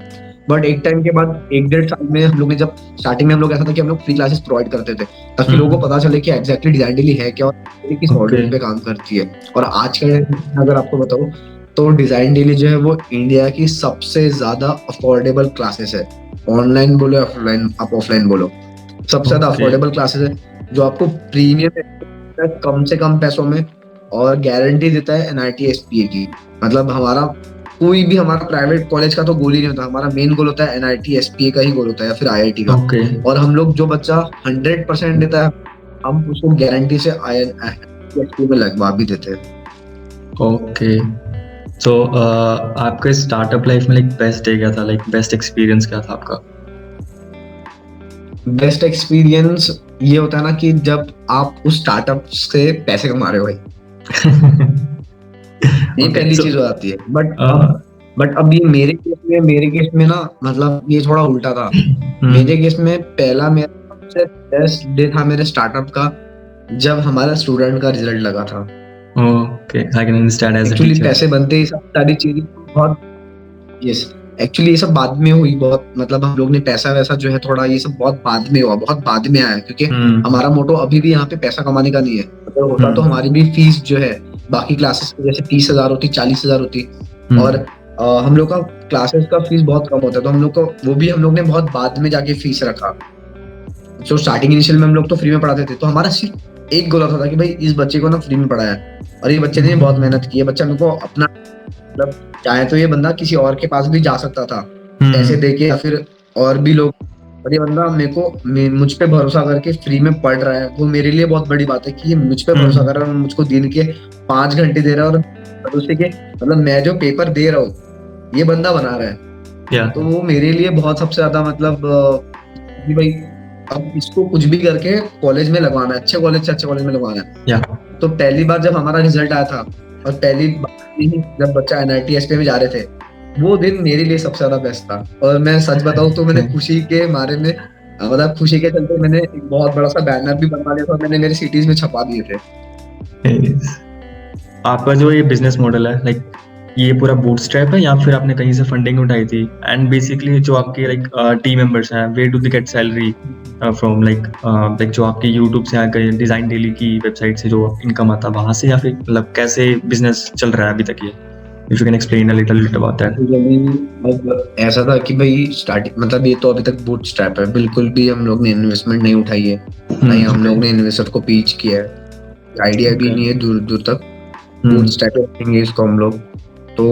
Speaker 1: बट एक टाइम के बाद 1-1.5 साल में हम लोग ने, जब स्टार्टिंग में हम लोग ऐसा था कि हम लोग फ्री क्लासेस प्रोवाइड करते थे ताकि लोगों को पता चले कि एग्जैक्टली डिजाइन डेली है क्या और किस मॉडल पे काम करती है। और आज के अगर आपको बताऊं तो डिजाइन डेली जो है वो इंडिया की सबसे ज्यादा अफोर्डेबल क्लासेस है। ऑनलाइन बोलो ऑफलाइन, आप ऑफलाइन बोलो, सबसे ज्यादा
Speaker 2: Okay.
Speaker 1: अफोर्डेबल क्लासेस है जो आपको प्रीमियम कम से कम पैसों में, और गारंटी देता है एनआईटी एसपीए की। मतलब हमारा कोई भी हमारा प्राइवेट कॉलेज का तो गोल ही नहीं होता, हमारा मेन गोल होता है एनआईटी एसपीए का ही गोल होता है, या फिर आईआईटी का।
Speaker 2: Okay.
Speaker 1: और हम लोग जो बच्चा 100% देता है, हम उसको गारंटी से आईआईटी में लगवा भी देते हैं।
Speaker 2: Okay. So आपके स्टार्टअप लाइफ में लाइक बेस्ट डे क्या था, लाइक बेस्ट एक्सपीरियंस क्या था आपका?
Speaker 1: बेस्ट एक्सपीरियंस ये होता है ना कि जब आप उस स्टार्टअप से पैसे कमा रहे हो भाई, ये
Speaker 2: Okay,
Speaker 1: पहली
Speaker 2: so,
Speaker 1: चीज हो जाती है। बट अब ये मेरे केस में ना मतलब ये थोड़ा उल्टा था। मेरे केस में पहला मेरा सबसे बेस्ट डे था मेरे स्टार्टअप का जब हमारा स्टूडेंट का रिजल्ट लगा था।
Speaker 2: Okay, I can understand as a
Speaker 1: actually
Speaker 2: teacher.
Speaker 1: पैसे बनते ही सब सारी चीजें बहुत, यस, एक्चुअली ये सब बाद में हुई बहुत, मतलब हम लोग ने पैसा वैसा जो है थोड़ा ये सब बहुत बाद में हुआ, बहुत बाद में आया, क्योंकि हमारा मोटो अभी भी यहाँ पे पैसा कमाने का नहीं है। अगर होता तो हमारी भी फीस जो है बाकी क्लासेस की जैसे 30,000 होती, 40,000 होती, और हम लोग का क्लासेस का फीस बहुत कम होता है, तो हम लोग को वो भी हम लोग ने बहुत बाद में जाके फीस रखा। तो स्टार्टिंग इनिशियल में हम लोग तो फ्री में पढ़ाते थे, तो हमारा सिर्फ एक गोल होता था कि भाई इस बच्चे को ना फ्री में पढ़ाया, और ये बच्चे ने बहुत मेहनत की है, बच्चा मेरे को अपना, मतलब चाहे तो ये बंदा किसी और के पास भी जा सकता था पैसे दे के, या फिर और भी लोग, और ये बंदा मुझ पे भरोसा करके फ्री में पढ़ रहा है, वो मेरे लिए बहुत बड़ी बात है कि ये मुझ पे भरोसा कर रहा है, मुझको दिन के 5 घंटे दे रहा है, और उससे के मतलब मैं जो पेपर दे रहा हूँ ये बंदा बना रहा है। तो वो मेरे लिए बहुत सबसे ज्यादा मतलब कि भाई अब इसको कुछ भी करके कॉलेज में लगवाना है, अच्छे कॉलेज से अच्छे कॉलेज में लगवाना है। तो पहली बार जब हमारा रिजल्ट आया था, और पहली बार जब बच्चा एनआईटी एसपी में जा रहे थे, वो दिन मेरे लिए सबसे ज्यादा बेस्ट था। और मैं सच बताऊं तो मैंने खुशी के मारे में, मतलब खुशी के चलते मैंने एक बहुत बड़ा सा बैनर भी बनवा लिया था, मैंने मेरे सिटीज में छपा दिए थे।
Speaker 2: आपका जो ये बिजनेस मॉडल है, लाइक ये पूरा बूटस्ट्रैप है या फिर आपने कहीं से फंडिंग उठाई थी? एंड बेसिकली जो आपके लाइक टीम मेंबर्स हैं, where do they get salary from, like जो आपकी यूट्यूब से आकर डिजाइन डेली की वेबसाइट से जो इनकम आता है वहां से, या फिर मतलब कैसे बिजनेस चल रहा है अभी तक ये? If you can explain a little bit about that.
Speaker 1: ऐसा था कि भाई स्टार्टिंग मतलब ये तो अभी तक बूटस्ट्रैप है, बिल्कुल भी हम लोग ने इन्वेस्टमेंट नहीं उठाई है, नहीं हम लोग ने इन्वेस्टर को पिच किया है, आइडिया भी नहीं है दूर दूर तक। बूटस्ट्रैप करेंगे इसको हम लोग। तो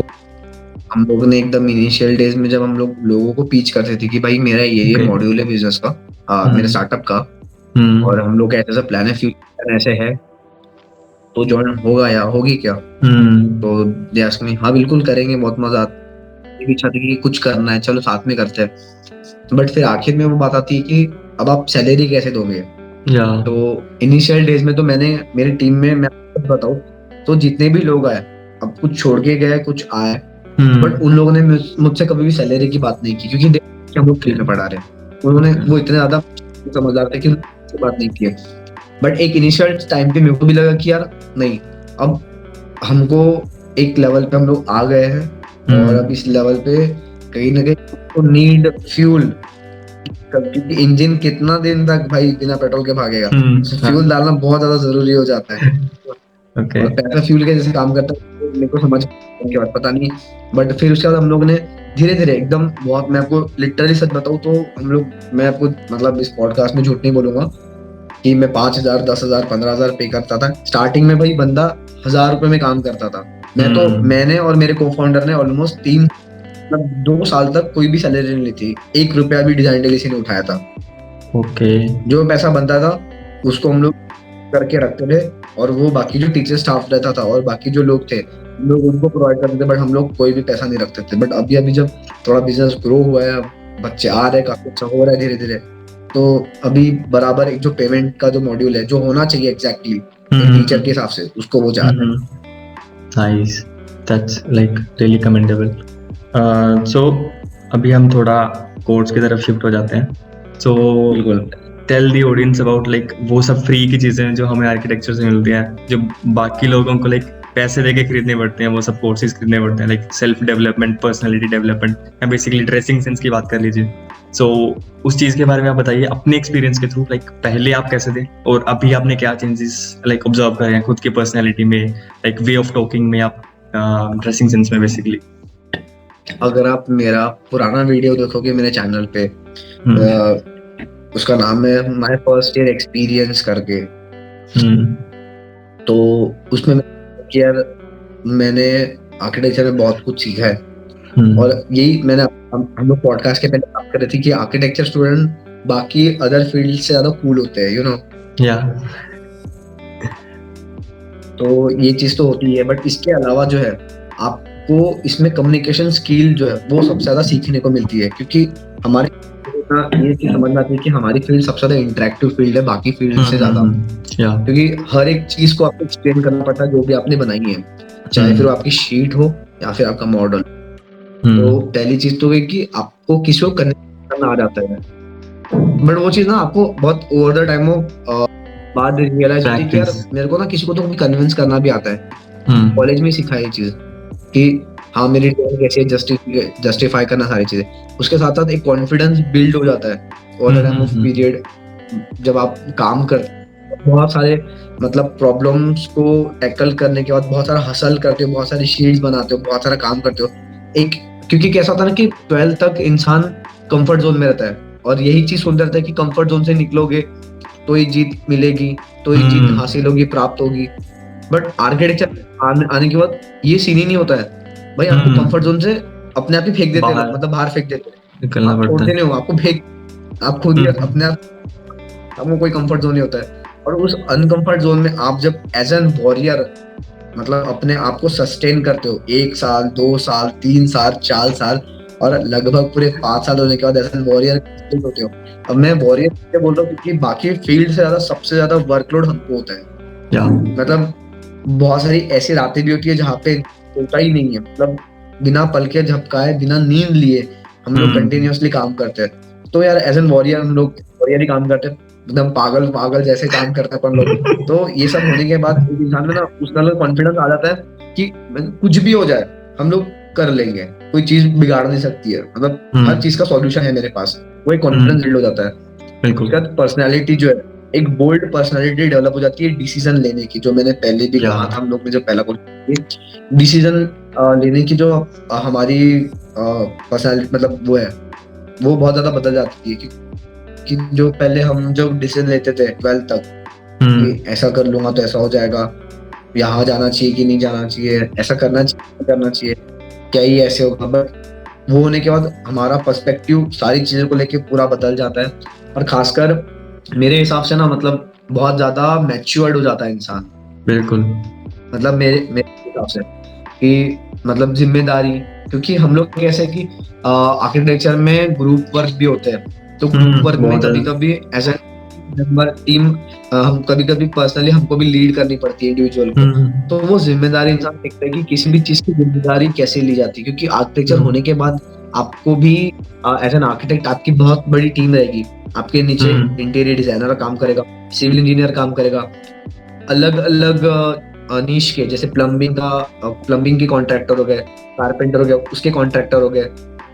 Speaker 1: हम लोगों ने एकदम इनिशियल डेज में जब हम लोग लोगों को पिच करते थे कि भाई मेरा ये मॉड्यूल है बिजनेस का, मेरे स्टार्टअप का, और हम लोग ऐसा प्लान है, फ्यूचर ऐसे है, तो ज्वाइन होगा या होगी क्या? तो दे आस्क मी, हाँ बिल्कुल करेंगे, बहुत मजा आता है, इच्छा थी कि कुछ करना है, चलो साथ में करते हैं। बट फिर आखिर में वो बात आती है कि अब आप सैलरी कैसे दोगे? तो इनिशियल डेज में तो मैंने मेरी टीम में, मैं बताऊं तो जितने भी लोग आए, अब कुछ छोड़ के गए कुछ आए, बट उन लोगों ने मुझसे कभी भी सैलरी की बात नहीं की, क्योंकि हम लोग फ्री में पढ़ा रहे हैं। उन्होंने वो इतने ज्यादा समझदार थे कि बात नहीं की। बट एक इनिशियल टाइम पे मेरे को भी लगा कि यार नहीं, अब हमको एक लेवल पे हम लोग आ गए हैं, और अब इस लेवल पे कहीं ना कहीं तो नीड फ्यूल, क्योंकि इंजन कितना दिन तक भाई बिना पेट्रोल के भागेगा, फ्यूल डालना बहुत ज्यादा जरूरी हो जाता है। और पैसा फ्यूल के जैसे काम करता है, मेरे को समझ के बाद पता नहीं, बट फिर उसके बाद हम लोग ने धीरे धीरे एकदम बहुत, मैं आपको लिटरली सच बताऊं तो हम लोग, मैं आपको मतलब इस पॉडकास्ट में झूठ नहीं बोलूंगा कि मैं 5,000 10,000 15,000 पे करता था स्टार्टिंग में। भाई बंदा 1,000 रुपए में काम करता था। मैंने और मेरे को फाउंडर ने ऑलमोस्ट 2 साल तक कोई भी सैलरी नहीं ली थी, 1 रुपया भी डिजाइन डेली से नहीं उठाया था। जो पैसा बनता था उसको हम लोग करके रखते थे, और वो बाकी जो टीचर स्टाफ रहता था और बाकी जो लोग थे हम लोग उनको प्रोवाइड करते थे, बट हम लोग कोई भी पैसा नहीं रखते थे। बट अभी जब थोड़ा बिजनेस ग्रो हुआ है, बच्चे आ रहे हैं, काफी अच्छा हो रहा है धीरे धीरे, तो अभी बराबर एक जो पेमेंट का जो मॉड्यूल है जो होना चाहिए एग्जैक्टली टीचर के हिसाब से, उसको वो जा रहा है।
Speaker 2: Nice, that's like really commendable. So अभी हम थोड़ा कोर्स की तरफ शिफ्ट हो जाते हैं। So tell the audience about like वो सब फ्री की चीजें जो हमें आर्किटेक्चर से मिलती हैं, जो बाकी लोगों को लाइक पैसे देके खरीदने पड़ते हैं, वो सब कोर्सेज खरीदने पड़ते हैं, like self development, personality development, या बेसिकली ड्रेसिंग सेंस की बात कर लीजिए। सो उस चीज के बारे में आप बताइए अपने एक्सपीरियंस के थ्रू, लाइक पहले आप कैसे थे और अभी आपने क्या चेंजेस लाइक ऑब्जर्व करे हैं खुद की पर्सनालिटी में, लाइक वे ऑफ टॉकिंग में, आप ड्रेसिंग सेंस में बेसिकली?
Speaker 1: अगर आप मेरा पुराना वीडियो देखोगे मेरे चैनल पे, उसका नाम है माय फर्स्ट ईयर एक्सपीरियंस करके, तो उसमें यार मैंने आर्किटेक्चर में बहुत कुछ सीखा है, और यही मैंने हम लोग पॉडकास्ट के पहले बात कर रहे थे कि आर्किटेक्चर स्टूडेंट बाकी अदर फील्ड से ज्यादा कूल होते हैं, यू नो। तो ये चीज तो होती है, बट इसके अलावा जो है आपको इसमें कम्युनिकेशन स्किल जो है वो सबसे ज्यादा सीखने को मिलती है, क्योंकि हमारे ये चीज समझ में आती है कि हमारी फील्ड सबसे ज्यादा इंटरेक्टिव फील्ड है बाकी फील्ड से ज्यादा, क्योंकि हर एक चीज को आपको एक्सप्लेन करना पड़ता है जो भी आपने बनाई है, चाहे फिर आपकी शीट हो या फिर आपका मॉडल। तो पहली चीज तो है कि आपको किसी को कनेक्ट करना आ जाता है, बट वो चीज ना आपको बहुत ओवर द टाइम बाद रियलाइज होती है कि यार मेरे को ना किसी को तो कन्विंस करना भी आता है। कॉलेज में सिखाया ये चीज कि हाँ मेरी कैसे जस्टिफाई करना सारी चीजें, उसके साथ साथ एक कॉन्फिडेंस बिल्ड हो जाता है over the time of period. जब आप काम करते बहुत सारे मतलब प्रॉब्लम्स को टैकल करने के बाद बहुत सारा हसल करते हो, बहुत सारी शीट्स बनाते हो, बहुत सारा काम करते हो, एक क्योंकि कैसा होता है ना कि 12th तक इंसान कंफर्ट जोन में रहता है, और यही चीज सुनता रहता है कि कंफर्ट जोन से निकलोगे तो ही जीत मिलेगी, तो ही जीत हासिल होगी, प्राप्त होगी। बट आर्किटेक्चर आने के बाद ये सीन ही नहीं होता है भाई, आपको कंफर्ट जोन से अपने आप ही फेंक देते हैं, मतलब बाहर फेंक देते हैं, आप छोड़ते नहीं हो, आपको आप खुद ही अपने आप, आपको कोई कंफर्ट जोन नहीं होता है। और उस अनकंफर्ट जोन में आप जब एज एन वॉरियर मतलब अपने आप को सस्टेन करते हो 1 साल 2 साल 3 साल 4 साल और लगभग पूरे 5 साल होने के बाद एज एन वॉरियर होते हो। अब मैं वॉरियर बोल रहा हूँ क्योंकि बाकी फील्ड से ज्यादा सबसे ज्यादा वर्कलोड हमको होता है, मतलब बहुत सारी ऐसी रातें भी होती है जहाँ पे होता ही नहीं है, मतलब बिना पल के झपकाए बिना नींद लिए हम लोग कंटिन्यूअसली काम करते हैं। तो यार एज एन वॉरियर हम लोग वॉरियर ही काम करते हैं, एकदम पागल जैसे काम करते हैं अपन लोग। तो ये सब होने के बाद इंसान में ना उस लेवल कॉन्फिडेंस आ जाता है कि कुछ भी हो जाए हम लोग कर लेंगे, कोई चीज बिगाड़ नहीं सकती है, मतलब हर चीज का सॉल्यूशन है मेरे पास, वो एक कॉन्फिडेंस बिल्ड हो जाता है। बिल्कुल। पर्सनैलिटी जो है एक बोल्ड पर्सनैलिटी डेवलप हो जाती है डिसीजन लेने की, जो मैंने पहले भी कहा था, हम लोग ने जो पहला डिसीजन लेने की जो हमारी पर्सनैलिटी मतलब वो है वो बहुत ज्यादा बदल जाती है कि जो पहले हम जो डिसीजन लेते थे 12th तक कि ऐसा कर लूंगा तो ऐसा हो जाएगा, यहाँ जाना चाहिए कि नहीं जाना चाहिए, ऐसा करना चाहिए क्या ही ऐसे होगा, बट वो होने के बाद हमारा पर्सपेक्टिव सारी चीजों को लेके पूरा बदल जाता है। और खासकर मेरे हिसाब से ना मतलब बहुत ज्यादा मैच्योर्ड हो जाता है इंसान। बिल्कुल। मतलब मेरे हिसाब से कि मतलब जिम्मेदारी, क्योंकि हम लोग कैसे कि आर्किटेक्चर में ग्रुप वर्क भी होते हैं, तो ग्रुप वर्क में कभी-कभी एज ए मेंबर टीम हम कभी-कभी पर्सनली हमको भी लीड करनी पड़ती है इंडिविजुअल को, तो वो जिम्मेदारी इंसान देखता है कि किसी भी चीज की जिम्मेदारी कैसे ली जाती है, क्योंकि आर्किटेक्चर होने के बाद आपको भी एज एन आर्किटेक्ट आपकी बहुत बड़ी टीम रहेगी, आपके नीचे इंटीरियर डिजाइनर काम करेगा, सिविल इंजीनियर काम करेगा, अलग अलग नीश के जैसे प्लम्बिंग के कॉन्ट्रैक्टर हो गए, कारपेंटर हो गया उसके कॉन्ट्रैक्टर हो गए,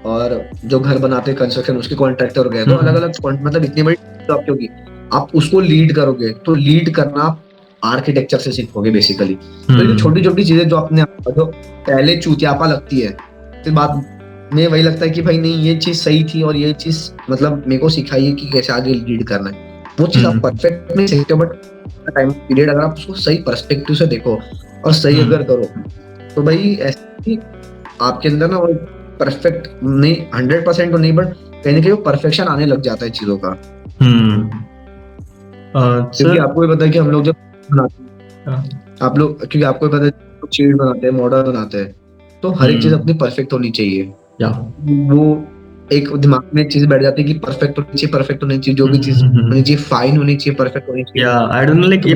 Speaker 1: और जो घर बनाते हैं कंस्ट्रक्शन उसके कॉन्ट्रैक्टर हो गए, तो अलग अलग मतलब इतनी बड़ी आपकी होगी, आप उसको लीड करोगे, तो लीड करना आर्किटेक्चर से सीखोगे बेसिकली। तो ये छोटी छोटी चीजें जो अपने जो पहले चूतियापा लगती है, फिर बाद में वही लगता है कि भाई नहीं ये चीज सही थी और ये चीज मतलब मेरे को सिखाई है कि कैसे आगे लीड करना है, वो चीज आप परफेक्ट नहीं सीखते, बट टाइम पीरियड अगर आप उसको सही पर्सपेक्टिव से देखो और सही अगर करो तो भाई ऐसे आपके अंदर ना वो परफेक्ट नहीं 100% तो नहीं, बट कहीं ना कहीं वो परफेक्शन आने लग जाता है चीजों का। क्योंकि आपको भी पता है कि हम लोग जब बनाते हैं आप लोग, क्योंकि आपको भी पता है शीट बनाते हैं, मॉडल बनाते हैं, तो हर एक चीज अपनी परफेक्ट होनी चाहिए, वो एक दिमाग में चीज बैठ जाती है कि परफेक्ट होनी चाहिए, जो भी चीज होनी चाहिए फाइन होनी चाहिए, परफेक्ट होनी चाहिए। आई डोंट नो लाइक ये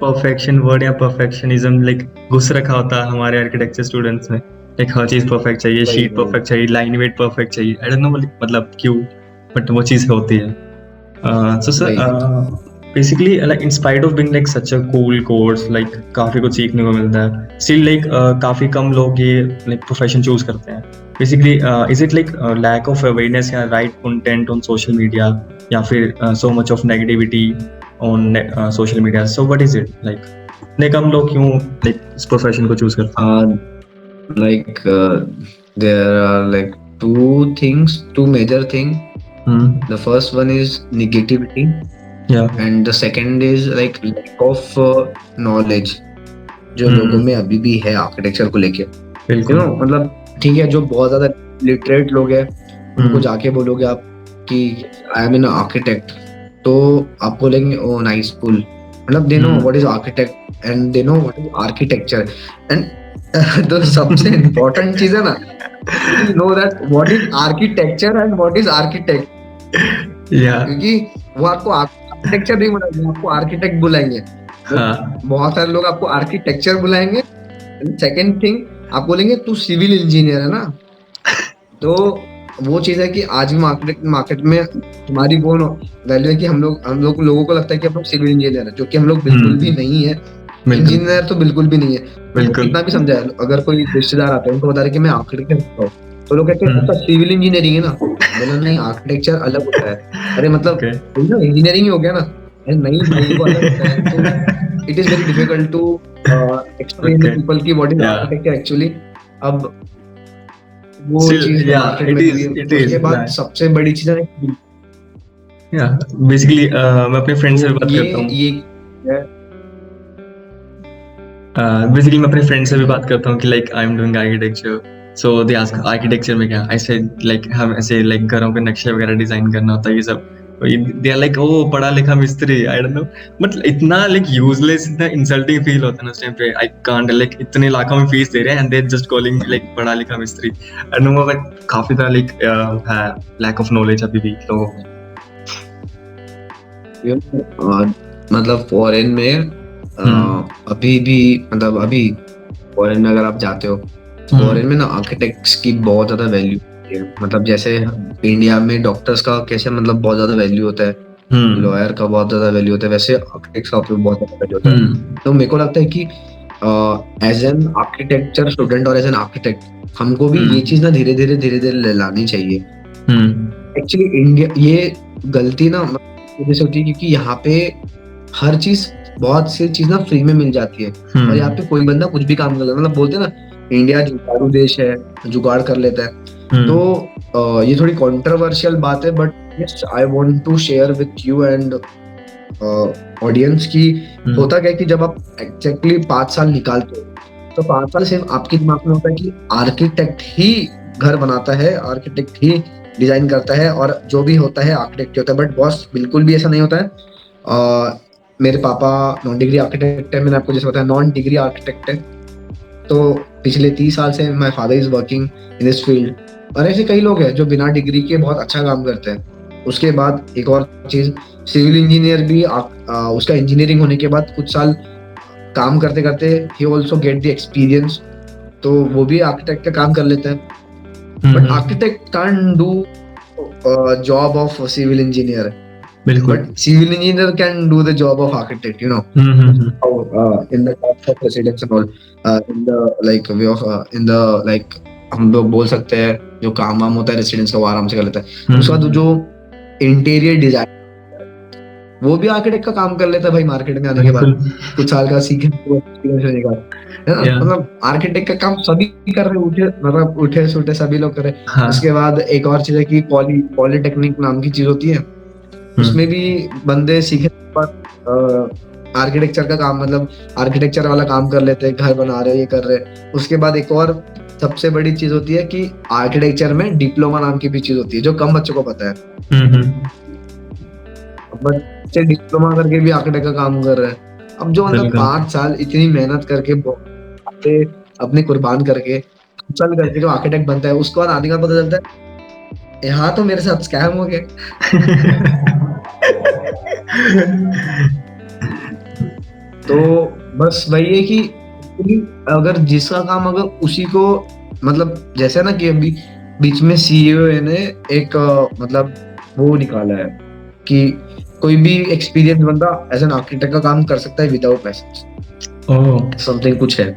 Speaker 1: परफेक्शन वर्ड या परफेक्शनिज्म लाइक घुस रखा होता है हमारे आर्किटेक्चर स्टूडेंट्स में, लाइक हर चीज परफेक्ट चाहिए, शीट परफेक्ट चाहिए, लाइन वेट परफेक्ट चाहिए, आई डोंट नो मतलब क्यों, बट वो चीज होती है। So sir, basically like in spite of being like such a cool course, like काफी कुछ सीखने को मिलता है, still like काफी कम लोग ये like profession choose करते हैं। Basically, is it like lack of awareness या right content on social media या फिर so much of negativity on social media? So what is it like?
Speaker 2: इतने कम लोग क्यों लाइक इस प्रोफेशन को चूज करते हैं?
Speaker 1: like there are like two major thing. The first one is negativity, and the second is like lack of knowledge जो लोगों में अभी भी है आर्किटेक्चर को लेके। मतलब ठीक है, जो बहुत ज्यादा लिटरेट लोग हैं उनको जाके बोलोगे आप कि आई एम एन आर्किटेक्ट, तो आप बोलेंगे ओ नाइस कूल, मतलब they know what is architect and they know what is architecture. And तो सबसे इम्पोर्टेंट चीज है ना, you know that what is architecture and what is architect. क्योंकि वो आपको आर्किटेक्चर नहीं बुलाएंगे, आपको आर्किटेक्ट बुलाएंगे। बहुत सारे लोग आपको आर्किटेक्चर बुलाएंगे। सेकंड थिंग आप बोलेंगे तू सिविल इंजीनियर है ना, तो वो चीज है कि आज भी मार्केट में हमारी वो वैल्यू है कि हम लोग लोगों को लगता है कि हम लोग सिविल इंजीनियर है, जो कि हम लोग बिल्कुल भी नहीं है। इंजीनियर तो बिल्कुल भी नहीं है। कितना भी समझाया, अगर कोई रिश्तेदार आते हैं उनको बता रहे कि मैं आर्किटेक्चर हूँ, तो लोग कहते हैं सिविल इंजीनियरिंग है ना, बोला नहीं आर्किटेक्चर अलग होता है। अरे मतलब इंजीनियरिंग ही हो गया ना, नहीं भाई वो अलग होता है। तो it is very difficult to explain to people कि व्हाट इज आर्किटेक्चर एक्चुअली। अब वो चीज उसके बाद सबसे बड़ी चीज है
Speaker 2: बेसिकली मैं अपने फ्रेंड से भी बात करता हूँ। बेसिकली मैं अपने फ्रेंड से भी बात करता हूँ कि like I am doing architecture, so they ask architecture में क्या, ऐसे लाइक हम ऐसे लाइक घरों के नक्शे वगैरह डिजाइन करना होता है, ये सब। दे आर लाइक ओ पढ़ा लिखा मिस्त्री, आई डोंट नो, मतलब इतना लाइक यूजलेस, इतना इंसल्टिंग फील होता है ना उस टाइम पे। आई कांट लाइक इतने लाखों में फीस दे रहे हैं and they just calling like पढ़ा लिखा मिस्त्री। आई नो बट काफी तरह लाइक है लैक ऑफ नॉलेज अभी भी लोगों में।
Speaker 1: मतलब फॉरेन में अभी भी, मतलब अभी फॉरेन में अगर आप जाते हो, फॉरेन में ना आर्किटेक्ट्स की बहुत ज्यादा वैल्यू है। मतलब जैसे इंडिया में डॉक्टर्स का कैसे मतलब बहुत ज्यादा वैल्यू होता है, लॉयर का बहुत ज्यादा वैल्यू होता है, वैसे आर्किटेक्ट्स का बहुत ज्यादा वैल्यू होता है। तो मेरे को लगता है कि एज एन आर्किटेक्चर स्टूडेंट और एज एन आर्किटेक्ट हमको भी ये चीज ना धीरे धीरे लानी चाहिए। एक्चुअली इंडिया ये गलती ना जैसे होती है क्योंकि यहाँ पे हर चीज, बहुत सी चीज ना फ्री में मिल जाती है, और यहाँ पे कोई बंदा कुछ भी काम कर लेता है। मतलब बोलते हैं ना इंडिया जुगाड़ू देश है, जुगाड़ कर लेता है। तो ये थोड़ी कंट्रोवर्शियल बात है, but yes I want to share with you and audience की होता क्या है कि जब आप एक्जेक्टली 5 साल निकालते हो, तो 5 साल सिर्फ आपके दिमाग में होता है कि आर्किटेक्ट ही घर बनाता है, आर्किटेक्ट ही डिजाइन करता है, और जो भी होता है आर्किटेक्ट होता है। बट बॉस बिल्कुल भी ऐसा नहीं होता है। मेरे पापा नॉन डिग्री आर्किटेक्ट है, मैंने आपको जैसे बताया नॉन डिग्री आर्किटेक्ट है। तो पिछले 30 साल से my father is working in this field, और ऐसे कई लोग हैं जो बिना डिग्री के बहुत अच्छा काम करते हैं। उसके बाद एक और चीज, सिविल इंजीनियर भी उसका इंजीनियरिंग होने के बाद कुछ साल काम करते करते ही ऑल्सो गेट द एक्सपीरियंस, तो वो भी आर्किटेक्ट का काम कर लेते हैं। But architect can do job of civil engineer, but civil engineer can do the job of architect, you know. In the types of residence and all, in the like way of in the like हम लोग बोल सकते हैं जो काम वाम होता है रेसिडेंस का वो आराम से कर लेता है। उसके बाद जो इंटीरियर डिजाइन वो भी आर्किटेक्ट का काम कर लेता है भाई, मार्केट में आने के बाद कुछ साल का सीखने होने का, है ना। मतलब आर्किटेक्ट का काम सभी कर रहे, उठे सूठे सभी लोग कर रहे। उसके बाद एक और चीज है कि पॉलीटेक्निक नाम की चीज होती है, उसमें भी बंदे सीखे आर्किटेक्चर का काम, मतलब आर्किटेक्चर वाला काम कर लेते हैं, घर बना रहे, ये कर रहे। उसके बाद एक और सबसे बड़ी चीज होती है कि आर्किटेक्चर में डिप्लोमा नाम की भी चीज होती है, जो कम बच्चों को पता है। बच्चे डिप्लोमा करके भी आर्किटेक्ट का काम कर रहे हैं। अब जो मतलब 5 साल इतनी मेहनत करके अपने कुर्बान करके चल करके जो आर्किटेक्ट बनता है, उसके बाद आने का पता चलता है यहाँ तो मेरे साथ स्कैम हो गए। तो बस वही है कि अगर जिसका काम अगर उसी को, मतलब जैसे ना कि अभी बीच में सीईओ ने एक मतलब वो निकाला है कि कोई भी एक्सपीरियंस बंदा एज एन आर्किटेक्ट का काम कर सकता है विदाउट पैसे, समथिंग कुछ है।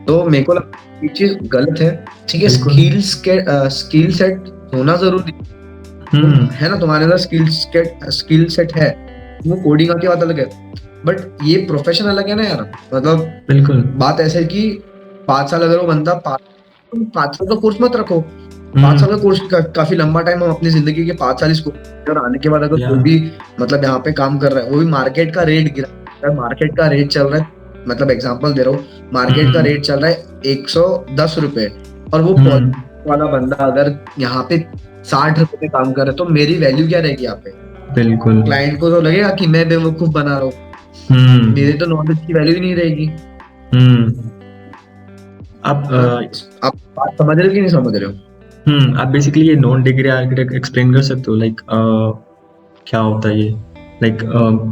Speaker 1: तो मेरे को लगता है ये चीज गलत है। ठीक है, स्किल सेट होना जरूरी है ना, तुम्हारे अंदर स्किल सेट है, वो कोडिंग आके बात अलग है। बट ये प्रोफेशन अलग है ना यार, मतलब
Speaker 2: बिल्कुल
Speaker 1: बात ऐसे है कि 5 साल अगर वो बंदा 5 साल का कोर्स मत रखो। 5 साल का कोर्स काफी लंबा टाइम, हम अपनी जिंदगी के 5 साल इस कोर्स आने के बाद अगर कोई भी मतलब यहाँ पे काम कर रहा है, वो भी मार्केट का रेट गिरा, मार्केट का रेट चल रहा है, मतलब एग्जांपल दे रहा हूँ, मार्केट का रेट चल रहा है 110 रुपए, और वो वाला बंदा अगर यहाँ पे 60 रुपए पे काम कर रहा है, तो मेरी वैल्यू क्या रहेगी यहाँ पे?
Speaker 2: बिल्कुल
Speaker 1: क्लाइंट को तो लगेगा कि मैं बेवकूफ बना रहा हूँ, मेरे तो नॉलेज की वैल्यू ही नहीं रहेगी।
Speaker 2: आप
Speaker 1: बात समझ रहे हो कि नहीं समझ रहे हो?
Speaker 2: आप बेसिकली ये नॉन डिग्री आर्किटेक्ट एक्सप्लेन कर सकते हो, लाइक क्या होता है ये, लाइक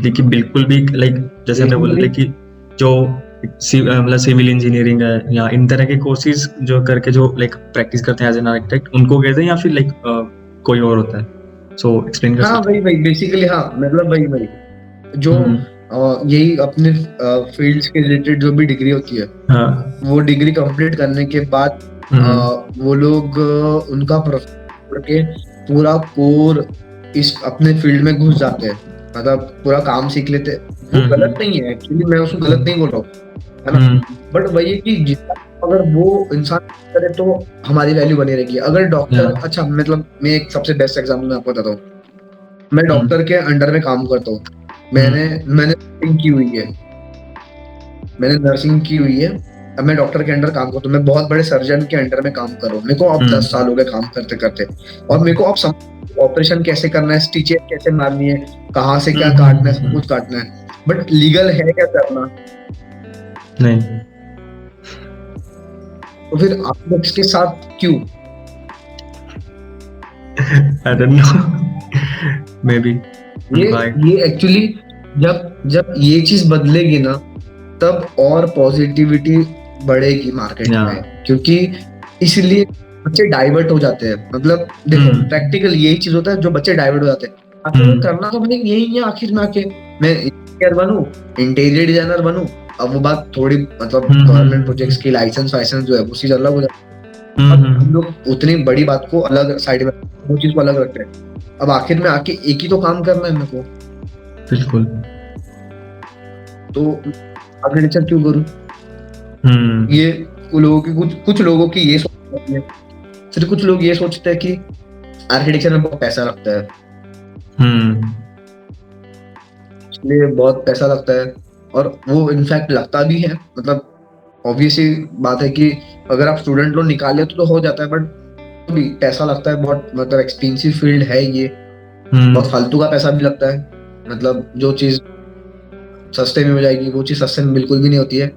Speaker 2: देखिए बिल्कुल भी, लाइक जैसे हमने बोला था कि जो मतलब सिविल इंजीनियरिंग है या इन तरह के कोर्सेज जो करके जो लाइक प्रैक्टिस करते हैं एज एन आर्किटेक्ट, उनको कहते हैं या फिर लाइक कोई और होता है? सो एक्सप्लेन कर सकते
Speaker 1: हैं? वही बेसिकली, हाँ मतलब वही जो यही अपने फील्ड्स के रिलेटेड जो भी डिग्री होती है, वो डिग्री कंप्लीट करने के बाद वो लोग उनका प्रोफेशन के पूरा कोर इस अपने फील्ड में घुस जाते हैं, मतलब पूरा काम सीख लेते हैं। वो गलत नहीं है एक्चुअली, मैं उसको गलत नहीं बोल रहा हूँ, है ना, बट वही है कि जितना अगर वो इंसान करे तो हमारी वैल्यू बनी रहेगी। अगर डॉक्टर, अच्छा मतलब मैं एक सबसे बेस्ट एग्जाम्पल मैं आपको बताता हूँ, मैं डॉक्टर के अंडर में काम करता हूँ, मैंने नर्सिंग की हुई है, अब मैं डॉक्टर के अंडर काम करता हूँ, मैं बहुत बड़े सर्जन के अंडर में काम कर रहा हूँ, मेरे को अब 10 साल हो गए काम करते करते, और मेरे को अब ऑपरेशन कैसे करना है, स्टिचेस कैसे मारनी है, कहाँ से क्या काटना है, सब कुछ काटना है, बट लीगल है क्या करना?
Speaker 2: नहीं।
Speaker 1: तो फिर आप इसके साथ क्यों?
Speaker 2: I don't know. Maybe.
Speaker 1: ये एक्चुअली जब ये चीज बदलेगी ना, तब और पॉजिटिविटी बढ़ेगी मार्केट में, क्योंकि इसलिए बच्चे डाइवर्ट हो जाते हैं। मतलब देखो प्रैक्टिकल यही चीज होता है, जो बच्चे डाइवर्ट हो जाते हैं, आखिर करना तो भाई यही है, आखिर में आके मैं इंजीनियर बनूं, इंटीरियर डिजाइनर बनूं, अब वो बात थोड़ी मतलब गवर्नमेंट प्रोजेक्ट्स की लाइसेंस जो है वो चीज अलग हो जाती है। हम लोग उतनी बड़ी बात को अलग साइड में, वो चीज को अलग रखते हैं। अब आखिर में आके एक ही तो काम करना है मेरे को,
Speaker 2: बिल्कुल,
Speaker 1: तो आर्किटेक्चर क्यों करूं? ये लोगों की कुछ लोगों की ये सोच होती है, सिर्फ कुछ लोग ये सोचते हैं कि आर्किटेक्चर में बहुत पैसा लगता है, इसलिए बहुत पैसा लगता है, और वो इनफैक्ट लगता भी है। मतलब ऑब्वियसली बात है कि अगर आप स्टूडेंट लोन निकाल ले तो हो जाता है, बट भी पैसा लगता है बहुत, मतलब एक्सपेंसिव फील्ड है ये, बहुत फालतू का पैसा भी लगता है। मतलब जो चीज सस्ते में हो जाएगी वो चीज सस्ते में बिल्कुल भी नहीं होती है।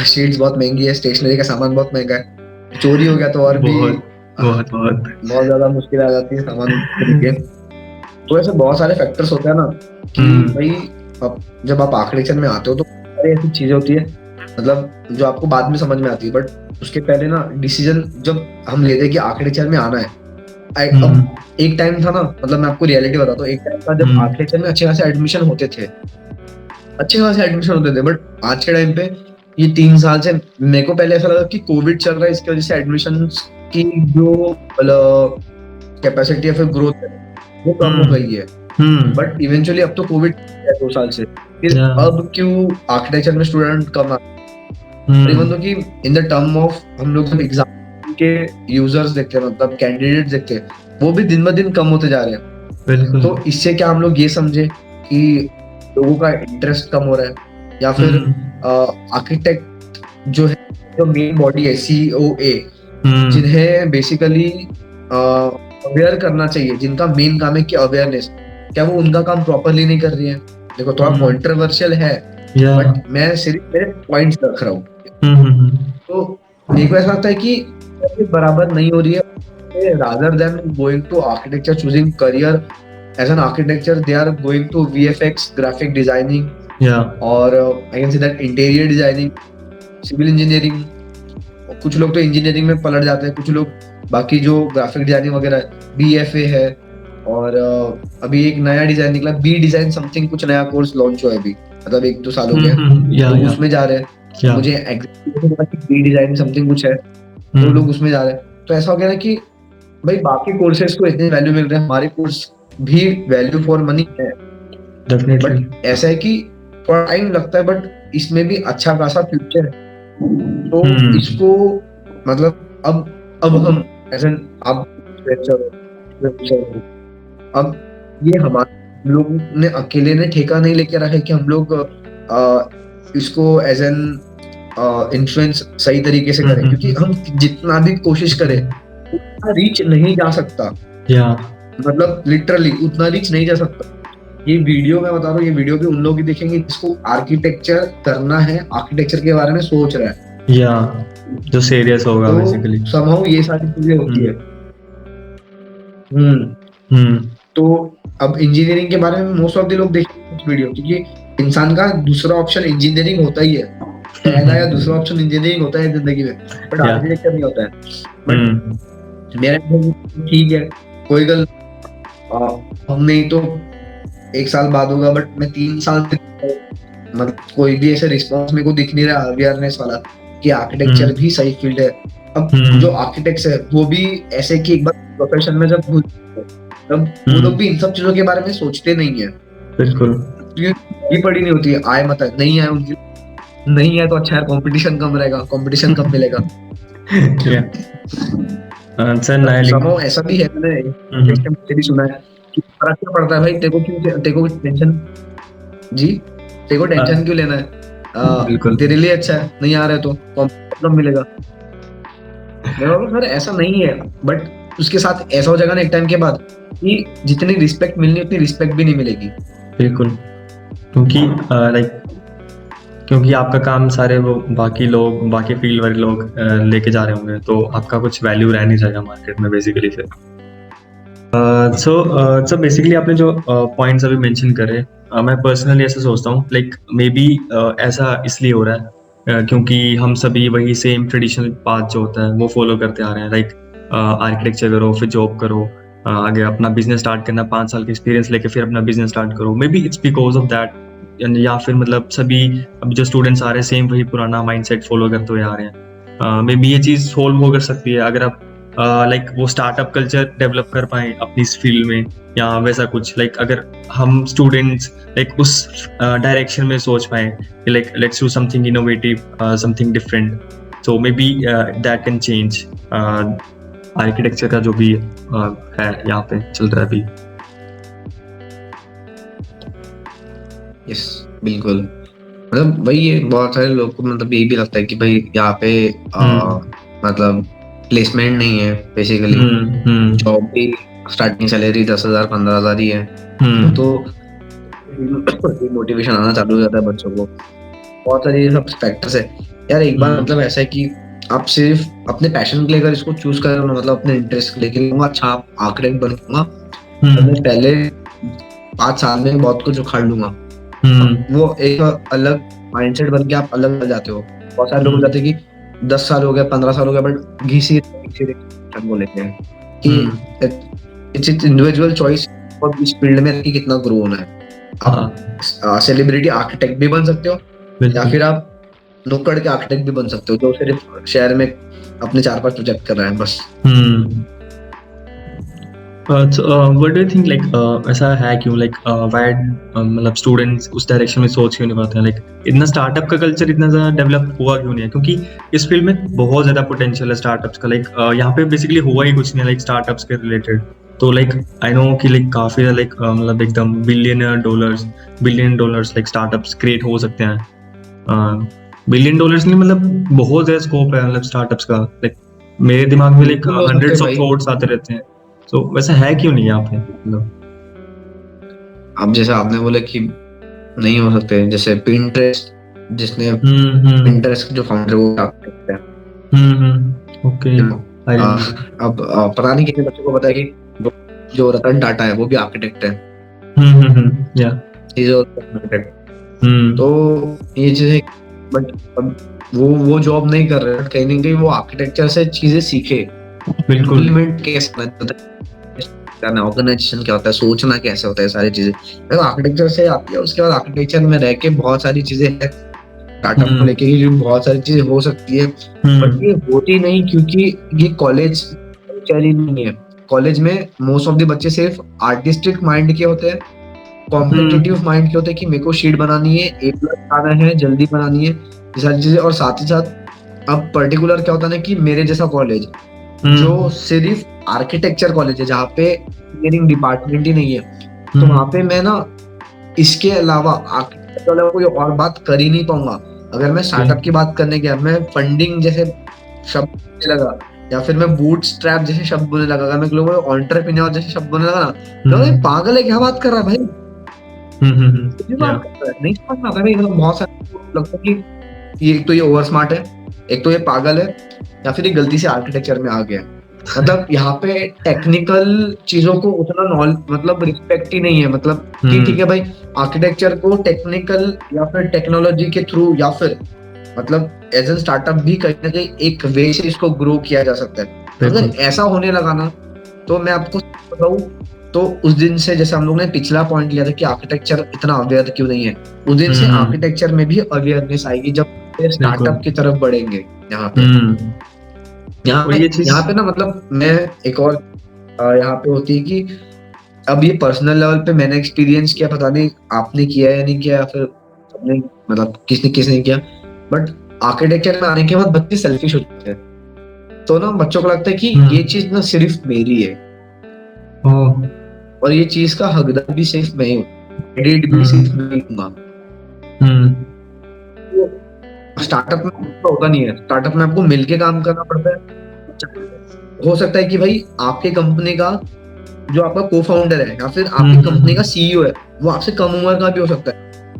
Speaker 1: शीट्स बहुत महंगी है, स्टेशनरी का सामान बहुत महंगा है, चोरी हो गया तो और भी बहुत ज्यादा मुश्किल आ जाती है सामान खरीदने। तो ऐसे बहुत सारे फैक्टर्स होते हैं ना कि भाई अब जब आप आर्किटेक्चर में आते हो तो ऐसी चीजें होती है, मतलब जो आपको बाद में समझ में आती है, बट उसके पहले ना डिसीजन जब हम लेते हैं कि आर्किटेक्चर में आना है, अब एक टाइम था ना, मतलब मैं आपको रियलिटी बताता हूँ, एक टाइम था जब आर्किटेक्चर में अच्छे खासे एडमिशन होते थे, बट आज के टाइम पे ये 3 साल से मेरे को पहले ऐसा लगा कि कोविड चल रहा है, इसकी वजह से एडमिशन की जो कैपेसिटी या फिर ग्रोथ है वो कम हो गई है, बट इवेंचुअली अब तो कोविड 2 साल से, फिर अब क्यों आर्किटेक्चर में स्टूडेंट कम आ, इवन दो कि इन द टर्म ऑफ हम लोग जब एग्जाम के यूजर्स देखते हैं, मतलब कैंडिडेट देखते हैं, वो भी दिन ब दिन कम होते जा रहे हैं। तो इससे क्या हम लोग ये समझे कि लोगों का इंटरेस्ट कम हो रहा है, या फिर आर्किटेक्ट जो है, जो मेन बॉडी है COA, जिन्हें बेसिकली अवेयर करना चाहिए, जिनका मेन काम है कि अवेयरनेस, क्या वो उनका काम प्रॉपरली नहीं कर रही है? देखो थोड़ा कॉन्ट्रोवर्शियल है, बट मैं सिर्फ मेरे पॉइंट्स रख रहा हूँ। तो मेरे को ऐसा लगता है कि बराबर नहीं हो रही है, rather than going to architecture, choosing career as an architecture, they are going to VFX, graphic designing, और I can say that interior designing, civil engineering, कुछ लोग तो इंजीनियरिंग में पलट जाते हैं, कुछ लोग बाकी जो ग्राफिक डिजाइनिंग वगैरह BFA है, और अभी एक नया डिजाइन निकला, बी डिजाइन समथिंग, कुछ नया कोर्स लॉन्च हुआ है अभी, मतलब 1-2 साल हो गया, तो उसमें जा रहे हैं। मुझे एग्जैक्टली बी डिजाइन समथिंग कुछ है, तो लोग उसमें जा रहे हैं। तो ऐसा हो गया ना कि भाई बाकी कोर्सेज को इतनी वैल्यू मिल रही है, हमारे कोर्स भी वैल्यू फॉर मनी है, बट ऐसा है कि थोड़ा टाइम लगता है, बट इसमें भी अच्छा खासा फ्यूचर है। तो इसको मतलब अब हम ऐसे आप अब ये हमारे लोग ने अकेले ने ठेका नहीं लेके रखा है कि हम लोग इसको एज एन इन्फ्लुएंस सही तरीके से करें, क्योंकि हम जितना भी कोशिश करें उतना रीच नहीं जा सकता। मतलब लिटरली उतना रीच नहीं जा सकता। ये वीडियो मैं बता रहा हूँ, ये वीडियो भी उन लोग ही देखेंगे जिसको आर्किटेक्चर करना है, आर्किटेक्चर के बारे में सोच रहा है,
Speaker 2: जो सीरियस होगा
Speaker 1: तो
Speaker 2: बेसिकली।
Speaker 1: समहाउ ये सारी चीजें होती है। तो अब इंजीनियरिंग के बारे में मोस्ट ऑफ द लोग देखेंगे कुछ वीडियो, क्योंकि इंसान का दूसरा ऑप्शन इंजीनियरिंग होता ही है, पहला या दूसरा ऑप्शन इंजीनियरिंग होता है जिंदगी में, बट आर्किटेक्चर नहीं होता है। बट मेरा ठीक है, कोई गल हम नहीं तो 1 साल बाद होगा, बट मैं 3 साल मतलब कोई भी ऐसे रिस्पॉन्स मेरे को दिख नहीं रहा अवेयरनेस वाला कि आर्किटेक्चर भी सही फील्ड है। अब जो आर्किटेक्ट्स है वो भी ऐसे कि एक बार प्रोफेशन में जब घुस तब वो लोग भी इन सब चीजों के बारे में सोचते नहीं है।
Speaker 2: बिल्कुल,
Speaker 1: ये पड़ी नहीं होती है, आए मत आए, नहीं है उनकी, नहीं है तो अच्छा है, कंपटीशन कम रहेगा, कंपटीशन कब मिलेगा। समहाउ ऐसा भी है, मैंने भी सुना है कि फर्क क्या पड़ता है भाई, तेरे को टेंशन जी, तेरे को टेंशन क्यों लेना है, तेरे लिए अच्छा है, नहीं आ रहे तो कंपटीशन कब मिलेगा। सर ऐसा नहीं है, बट उसके साथ ऐसा हो जाएगा ना एक टाइम के बाद कि जितनी रिस्पेक्ट मिलनी उतनी रिस्पेक्ट भी नहीं मिलेगी।
Speaker 2: बिल्कुल, क्योंकि आपका काम सारे वो बाकी लोग, बाकी फील्ड वाले लोग लेके जा रहे होंगे, तो आपका कुछ वैल्यू रह नहीं जाएगा मार्केट में बेसिकली फिर। सो बेसिकली आपने जो पॉइंट्स अभी मेंशन करे, मैं पर्सनली ऐसा सोचता हूँ, लाइक मे बी ऐसा इसलिए हो रहा है क्योंकि हम सभी वही सेम ट्रेडिशनल पाथ जो होता है वो फॉलो करते आ रहे हैं। लाइक आर्किटेक्चर करो, फिर जॉब करो, आगे अपना बिजनेस स्टार्ट करना, 5 साल का एक्सपीरियंस लेके फिर अपना बिजनेस स्टार्ट करो। May be it's because of that, या फिर मतलब सभी अब जो स्टूडेंट्स आ रहे हैं सेम वही पुराना माइंडसेट फॉलो करते हुए आ रहे हैं। मे बी ये चीज़ सोल्व हो कर सकती है अगर आप लाइक वो स्टार्टअप कल्चर डेवलप कर पाए अपनी इस फील्ड में, या वैसा कुछ। लाइक अगर हम स्टूडेंट्स लाइक उस डायरेक्शन में सोच पाए कि like let's do something innovative, something different, so may be that can change architecture का जो भी है यहाँ पे चल रहा है अभी।
Speaker 1: यस बिल्कुल, मतलब वही है, बहुत सारे लोग को मतलब यही भी लगता है कि भाई यहाँ पे मतलब प्लेसमेंट नहीं है बेसिकली, जॉब भी स्टार्टिंग सैलरी 10,000 15,000 ही है, तो मोटिवेशन आना चालू हो जाता है बच्चों को। बहुत सारे ये सब फैक्टर्स है यार। एक बार मतलब ऐसा है कि आप सिर्फ अपने पैशन के लिए अगर इसको चूज कर रहे हो, मतलब अपने इंटरेस्ट के लिए, अच्छा आप आर्किटेक्ट बनूंगा, मैं पहले 5 साल में बहुत कुछ उखाड़ लूंगा, वो एक अलग माइंडसेट बन के आप अलग हो जाते हो। बहुत सारे लोग हो जाते हैं कि 10 साल हो गया, 15 साल हो गया, बट घिसी बोलते हैं कि इट्स इंडिविजुअल चॉइस और इस फील्ड में कितना ग्रो होना है। आप सेलिब्रिटी आर्किटेक्ट भी बन सकते हो, या फिर आप नुक्कड़ के आर्किटेक्ट भी बन सकते हो जो सिर्फ शहर में अपने 4-5 प्रोजेक्ट कर रहे हैं बस।
Speaker 2: What do you think, like ऐसा है क्यों, लाइक व्हाई मतलब स्टूडेंट्स उस डायरेक्शन में सोच क्यों नहीं पाते हैं? लाइक इतना स्टार्टअप का कल्चर इतना ज़्यादा डेवलप हुआ क्यों नहीं है? क्योंकि इस फील्ड में बहुत ज़्यादा पोटेंशियल है स्टार्टअप्स का। लाइक यहाँ पे बेसिकली हुआ ही कुछ नहीं लाइक स्टार्टअप्स के रिलेटेड। तो लाइक आई नो कि लाइक काफ़ी लाइक मतलब एकदम billion dollars like startups create हो सकते हैं। बिलियन डॉलर्स नहीं, मतलब बहुत ज़्यादा स्कोप है मतलब स्टार्टअप्स का। लाइक मेरे दिमाग में लाइक हंड्रेड्स ऑफ थॉट्स आते रहते हैं। तो वैसा है क्यों नहीं यहाँ पे?
Speaker 1: अब जैसे आपने बोला कि नहीं हो सकते, जैसे पिंटरेस्ट, जिसने पिंटरेस्ट जो फाउंडर वो आर्किटेक्ट है।
Speaker 2: ओके,
Speaker 1: अब पता नहीं कितने बच्चों को पता है कि जो रतन टाटा है वो भी आर्किटेक्ट है।
Speaker 2: या
Speaker 1: तो ये चीजें, बट वो जॉब नहीं कर रहे, कहीं ना कहीं वो आर्किटेक्चर से चीजें सीखे।
Speaker 2: बिल्कुल,
Speaker 1: इम्प्लीमेंट कैसे करना, ऑर्गेनाइजेशन क्या होता है, सोचना कैसे होता है, सारी चीजें तो आर्किटेक्चर से आती है। उसके बाद आर्किटेक्चर में रह के बहुत सारी चीजें हैं स्टार्टअप को लेके ही, बहुत सारी चीजें हो सकती है, बट ये होती नहीं क्योंकि ये कॉलेज कल्चर ही नहीं है। कॉलेज में मोस्ट ऑफ द बच्चे सिर्फ आर्टिस्टिक माइंड के होते हैं, कॉम्पिटिटिव माइंड क्या होता है कि मेरे को शीट बनानी है, A+ आना है, जल्दी बनानी है, ये सारी चीजें। और साथ ही साथ अब पर्टिकुलर क्या होता है ना कि मेरे जैसा कॉलेज जो सिर्फ आर्किटेक्चर कॉलेज है, जहाँ पे इंजीनियरिंग डिपार्टमेंट ही नहीं है, तो वहाँ पे मैं ना इसके अलावा आर्किटेक्चर वाला कोई और बात कर ही नहीं पाऊंगा। अगर मैं स्टार्टअप की बात करने गया, मैं फंडिंग जैसे शब्द बोलने लगा, या फिर मैं बूट स्ट्रैप जैसे शब्द बोलने लगा, अगर मैं ग्लोबल एंटरप्रेन्योर जैसे शब्द बोलने लगा ना, तो ये पागल है, क्या बात कर रहा है भाई, बात कर रहा है, नहीं समझ में आता भाई। मतलब बहुत सारे लोग लगता है कि एक तो ये ओवर स्मार्ट है, एक तो ये पागल है, या फिर ये गलती से आर्किटेक्चर में आ गया। मतलब यहाँ पे टेक्निकल चीजों को उतना मतलब रिस्पेक्ट ही नहीं है। मतलब कि ठीक है भाई, आर्किटेक्चर को टेक्निकल या फिर टेक्नोलॉजी के थ्रू, या फिर मतलब एज एन स्टार्टअप भी कहीं ना कहीं एक वे से इसको ग्रो किया जा सकता है। अगर ऐसा होने लगा ना, तो मैं आपको बताऊं, तो उस दिन से, जैसे हम लोग ने पिछला पॉइंट लिया था कि आर्किटेक्चर इतना अवेयर क्यों नहीं है, उस दिन से आर्किटेक्चर में भी अवेयरनेस आएगी जब स्टार्टअप की तरफ बढ़ेंगे। यहाँ पे ना, मतलब मैं एक और यहाँ पे होती है कि अब ये पर्सनल लेवल पे मैंने एक्सपीरियंस किया, पता नहीं आपने किया या नहीं किया, या फिर सबने, मतलब किसने किया, बट आर्किटेक्चर में आने के बाद बच्चे सेल्फिश हो जाते हैं। तो ना बच्चों को लगता है कि ये चीज ना सिर्फ मेरी है, और ये चीज का हकदार भी सिर्फ मैं हूँ, क्रेडिट भी सिर्फ मैं दूंगा। स्टार्टअप में होता नहीं है, स्टार्टअप में आपको मिलके काम करना पड़ता है। हो सकता है कि भाई आपके कंपनी का जो आपका को फाउंडर है, या फिर आपकी कंपनी का CEO है, वो आपसे कम उम्र का भी हो सकता है,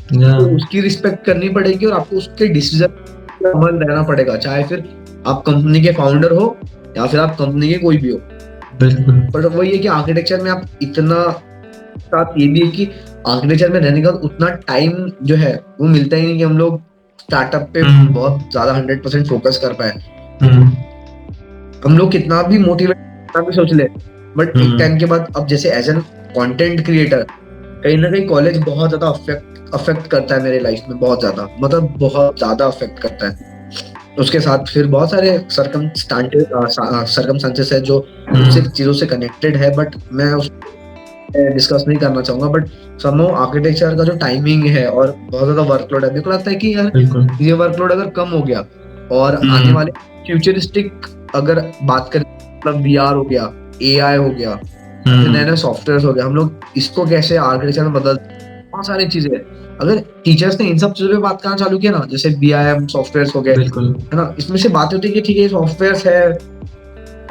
Speaker 1: तो उसकी रिस्पेक्ट करनी पड़ेगी, और आपको उसके डिसीजन पर अमल रहना पड़ेगा, चाहे फिर आप कंपनी के फाउंडर हो या फिर आप कंपनी के कोई भी हो। पर वही है कि आर्किटेक्चर में आप इतना, साथ ये भी है कि आर्किटेक्चर में रहने का उतना टाइम जो है वो मिलता ही नहीं कि हम लोग स्टार्टअप पे बहुत ज्यादा 100% फोकस कर पाए। हम लोग कितना भी मोटिवेट, कितना भी सोच ले, बट एक टाइम के बाद, अब जैसे एज एन कंटेंट क्रिएटर, कहीं ना कहीं कॉलेज बहुत ज्यादा अफेक्ट करता है मेरे लाइफ में, बहुत ज्यादा, मतलब बहुत ज्यादा अफेक्ट करता है। उसके साथ फिर बहुत सारे सर्कमस्टांसेस है जो उससे चीजों से कनेक्टेड है, बट मैं उसको डिस्कस नहीं करना चाहूंगा। बट समहाउ आर्किटेक्चर का जो टाइमिंग है और बहुत ज्यादा वर्कलोड है, मेरे को लगता है कि यार ये वर्कलोड अगर कम हो गया, और आने वाले फ्यूचरिस्टिक अगर बात करें, मतलब VR हो गया, AI हो गया, नए नए सॉफ्टवेयर हो गया, हम लोग इसको कैसे आर्किटेक्चर में बदल, बहुत सारी चीजें हैं। अगर टीचर्स ने इन सब चीजों पे बात करना चालू किया ना, जैसे BIM सॉफ्टवेयर हो गए, है ना, इसमें से बात होती है कि ठीक है सॉफ्टवेयर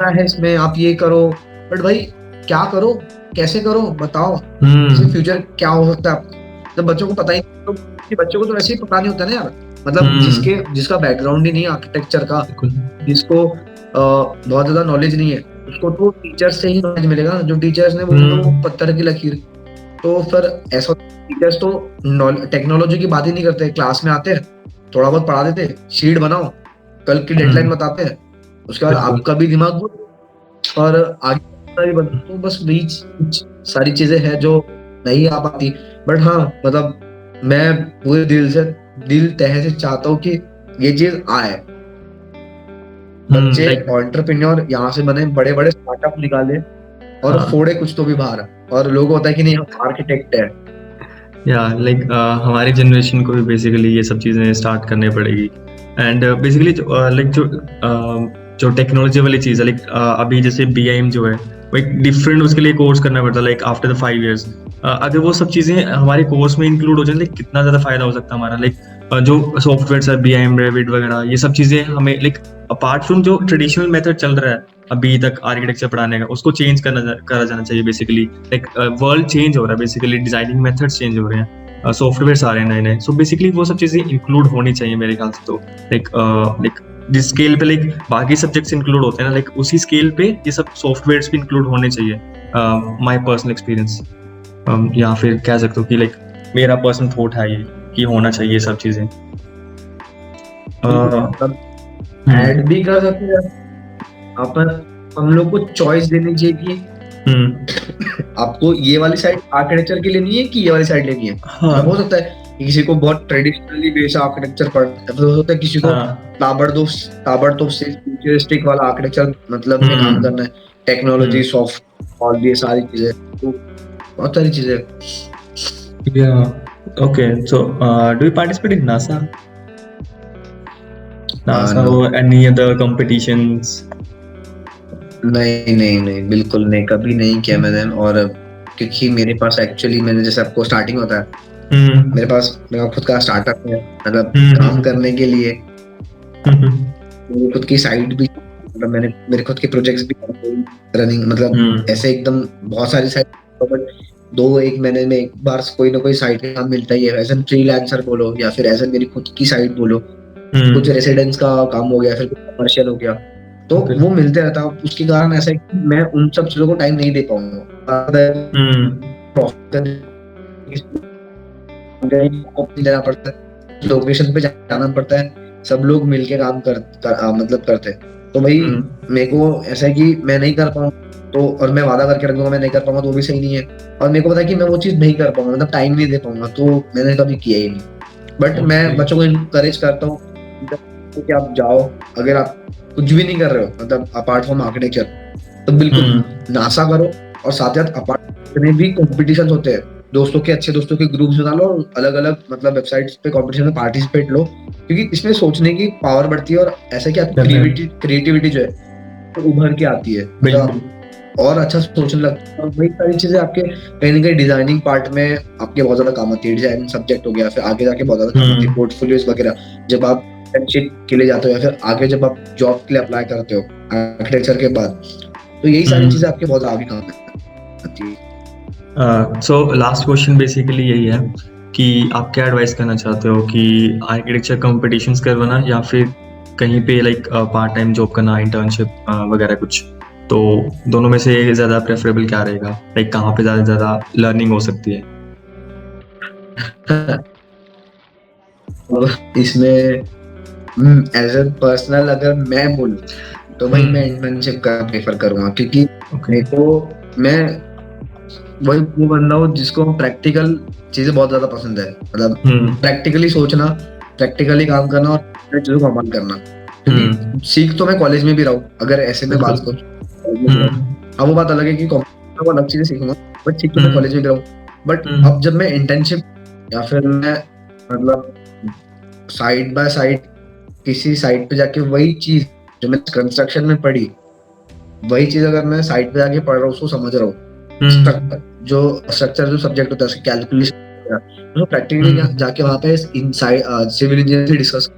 Speaker 1: है, इसमें आप ये करो, बट भाई क्या करो, कैसे करो, बताओ, इससे फ्यूचर क्या हो सकता है। जब बच्चों को पता ही, तो बच्चों को तो वैसे ही पता नहीं होता ना यार, मतलब जिसका बैकग्राउंड ही नहीं है आर्किटेक्चर का, जिसको बहुत ज्यादा नॉलेज नहीं है, उसको तो टीचर्स से ही नॉलेज मिलेगा ना। जो टीचर्स ने वो पत्थर की लकीर, तो फिर ऐसा टीचर्स तो टेक्नोलॉजी की बात ही नहीं करते, क्लास में आते हैं, थोड़ा बहुत पढ़ा देते, शीट बनाओ, कल की डेडलाइन बताते हैं, उसके बाद आपका भी दिमाग और आगे तो बस बीच सारी चीजें हैं जो नहीं आ पाती। बट हाँ, मतलब मैं पूरे दिल तह से चाहता हूँ कि ये चीज आए, बच्चे एंटरप्रेन्योर यहाँ से बने, बड़े बड़े स्टार्टअप निकाले और फोड़े कुछ तो भी बाहर, और लोगों को होता है कि नहीं हम आर्किटेक्ट है।
Speaker 2: हमारी जनरेशन को भी बेसिकली ये सब चीजें स्टार्ट करनी पड़ेगी। एंड बेसिकली जो टेक्नोलॉजी वाली चीज है, अभी जैसे BIM जो है वो एक डिफरेंट, उसके लिए कोर्स करना पड़ता है आफ्टर द 5 years। अगर वो सब चीजें हमारे कोर्स में इंक्लूड हो जाए, कितना ज्यादा फायदा हो सकता है हमारा। जो सॉफ्टवेयर है BIM, Revit वगैरह, ये सब चीजें हमें अपार्ट फ्रॉम जो ट्रेडिशनल मेथड चल रहा है अभी तक आर्किटेक्चर पढ़ाने का, उसको चेंज करा जाना चाहिए। बेसिकली वर्ल्ड चेंज हो रहा है, बेसिकली डिजाइनिंग मेथड्स चेंज हो रहे हैं, सॉफ्टवेयर आ रहे हैं नए, सो बेसिकली वो सब चीजें इंक्लूड होनी चाहिए मेरे ख्याल से। तो जिस स्केल पे बाकी सब्जेक्ट्स इंक्लूड होते हैं ना, उसी स्केल पे ये सब सॉफ्टवेयर्स भी इंक्लूड होने चाहिए। माय पर्सनल एक्सपीरियंस, या फिर कह सकते हो कि मेरा पर्सनल थॉट है ये कि होना चाहिए सब चीजें।
Speaker 1: ऐड भी कर सकते हैं अपन, हम लोग को चॉइस देनी चाहिए कि आपको ये वाली साइड आर्किटेक्चर की लेनी है कि ये वाली साइड लेनी है। हो सकता है किसी को बहुत ट्रेडिशनली बेस्ड आर्किटेक्चर पढ़ना है, हो सकता है किसी को ताबड़तोड़ से फ्यूचरिस्टिक वाला आर्किटेक्चर मतलब में काम करना है, टेक्नोलॉजी सॉफ्ट और ये सारी चीजें, तो बहुत सारी चीजें।
Speaker 2: Yeah. Okay. So, do you participate in NASA? NASA
Speaker 1: no,
Speaker 2: or any other competitions?
Speaker 1: नहीं नहीं नहीं, बिल्कुल नहीं, कभी नहीं किया मैंने। और क्योंकि मेरे पास एक्चुअली, मैंने जैसे आपको स्टार्टिंग होता है, मेरे पास मेरा खुद का स्टार्टअप है, मतलब काम करने के लिए मेरी खुद की साइट भी, मतलब मैंने मेरे खुद के प्रोजेक्ट्स भी रनिंग, मतलब ऐसे एकदम बहुत सारी साइट, बट 2-1 महीने में एक बार कोई ना कोई साइट का काम मिलता ही है, एज एन फ्रीलांसर बोलो या फिर एज एन मेरी खुद की साइट बोलो। कुछ रेसिडेंस का काम हो गया, फिर कुछ कमर्शियल हो गया, तो
Speaker 2: Okay.
Speaker 1: वो मिलते रहता है। उसके कारण ऐसा है कि मैं उन सब चीजों को टाइम नहीं दे पाऊंगा, लेना पड़ता है, लोकेशन पे जाना पड़ता है, सब लोग मिलके काम मतलब करते हैं। तो भाई मेरे को ऐसा है कि मैं नहीं कर पाऊँ, तो और मैं वादा करके रखूंगा मैं नहीं कर पाऊंगा, तो वो भी सही नहीं है। और मेरे को पता है कि मैं वो चीज नहीं कर पाऊंगा, मतलब टाइम नहीं दे पाऊंगा, तो मैंने कभी किया ही नहीं। बट मैं बच्चों को इनकरेज करता हूँ कि आप जाओ, अगर आप कुछ भी नहीं कर रहे हो, मतलब अपार्ट फ्रॉम आर्किटेक्चर, तो बिल्कुल नासा करो। और साथ ही साथ अपार्ट जितने भी कॉम्पिटिशन होते हैं, दोस्तों के अच्छे दोस्तों के ग्रुप्स बना लो और अलग अलग मतलब वेबसाइट्स पे कॉम्पिटिशन में पार्टिसिपेट लो, क्योंकि इसमें सोचने की पावर बढ़ती है, और ऐसा कि आपकी क्रिएटिविटी जो है वो उभर के आती है, मतलब और अच्छा सोचने लगता है। और वही सारी चीजें आपके कहीं ना कहीं डिजाइनिंग पार्ट में आपके बहुत ज्यादा काम आती है। डिजाइनिंग सब्जेक्ट हो गया, फिर आगे जाके बहुत ज्यादा काम आती है, पोर्टफोलियोज वगैरह जब आप इंटर्नशिप के लिए जाते हो, या फिर आगे जब आप जॉब के लिए अप्लाई करते हो आर्किटेक्चर के बाद, तो यही सारी चीजें आपके बहुत आगे काम आती है।
Speaker 2: सो लास्ट क्वेश्चन बेसिकली यही है कि आप क्या एडवाइस करना चाहते हो कि आर्किटेक्चर कॉम्पिटिशन्स करवाना या फिर कहीं पे लाइक पार्ट टाइम जॉब करना, इंटर्नशिप वगैरह कुछ, तो दोनों में से ज्यादा प्रेफरेबल क्या रहेगा, लाइक कहाँ पे ज्यादा लर्निंग हो सकती है?
Speaker 1: इसमें एज ए पर्सनल अगर मैं बोलूं, तो भाई मैं इंटर्नशिप का प्रेफर करूंगा, क्योंकि मेरे को, मैं वही वो बंदा हूँ जिसको प्रैक्टिकल चीजें बहुत ज्यादा पसंद है, मतलब प्रैक्टिकली सोचना, प्रैक्टिकली काम करना और चीजों को अमल करना। क्योंकि सीख तो मैं कॉलेज में भी रहा हूँ, अगर ऐसे में बात करूँ, अब वो बात अलग है कि कंप्यूटर को अलग चीजें सीखूंगा, बट सीख तो मैं कॉलेज में भी रहा हूँ। बट अब जब मैं इंटर्नशिप या फिर मैं मतलब साइड बाय साइड किसी साइट पे जाके वही चीज जो मैं कंस्ट्रक्शन में पढ़ी, वही चीज अगर मैं साइट पे जाके पढ़ रहा हूँ, उसको समझ रहा हूँ, जो स्ट्रक्चर जो सब्जेक्ट होता है उसकी कैलकुलेशन, तो प्रैक्टिकली जाके वहां पे इनसाइड सिविल इंजीनियर से डिस्कस,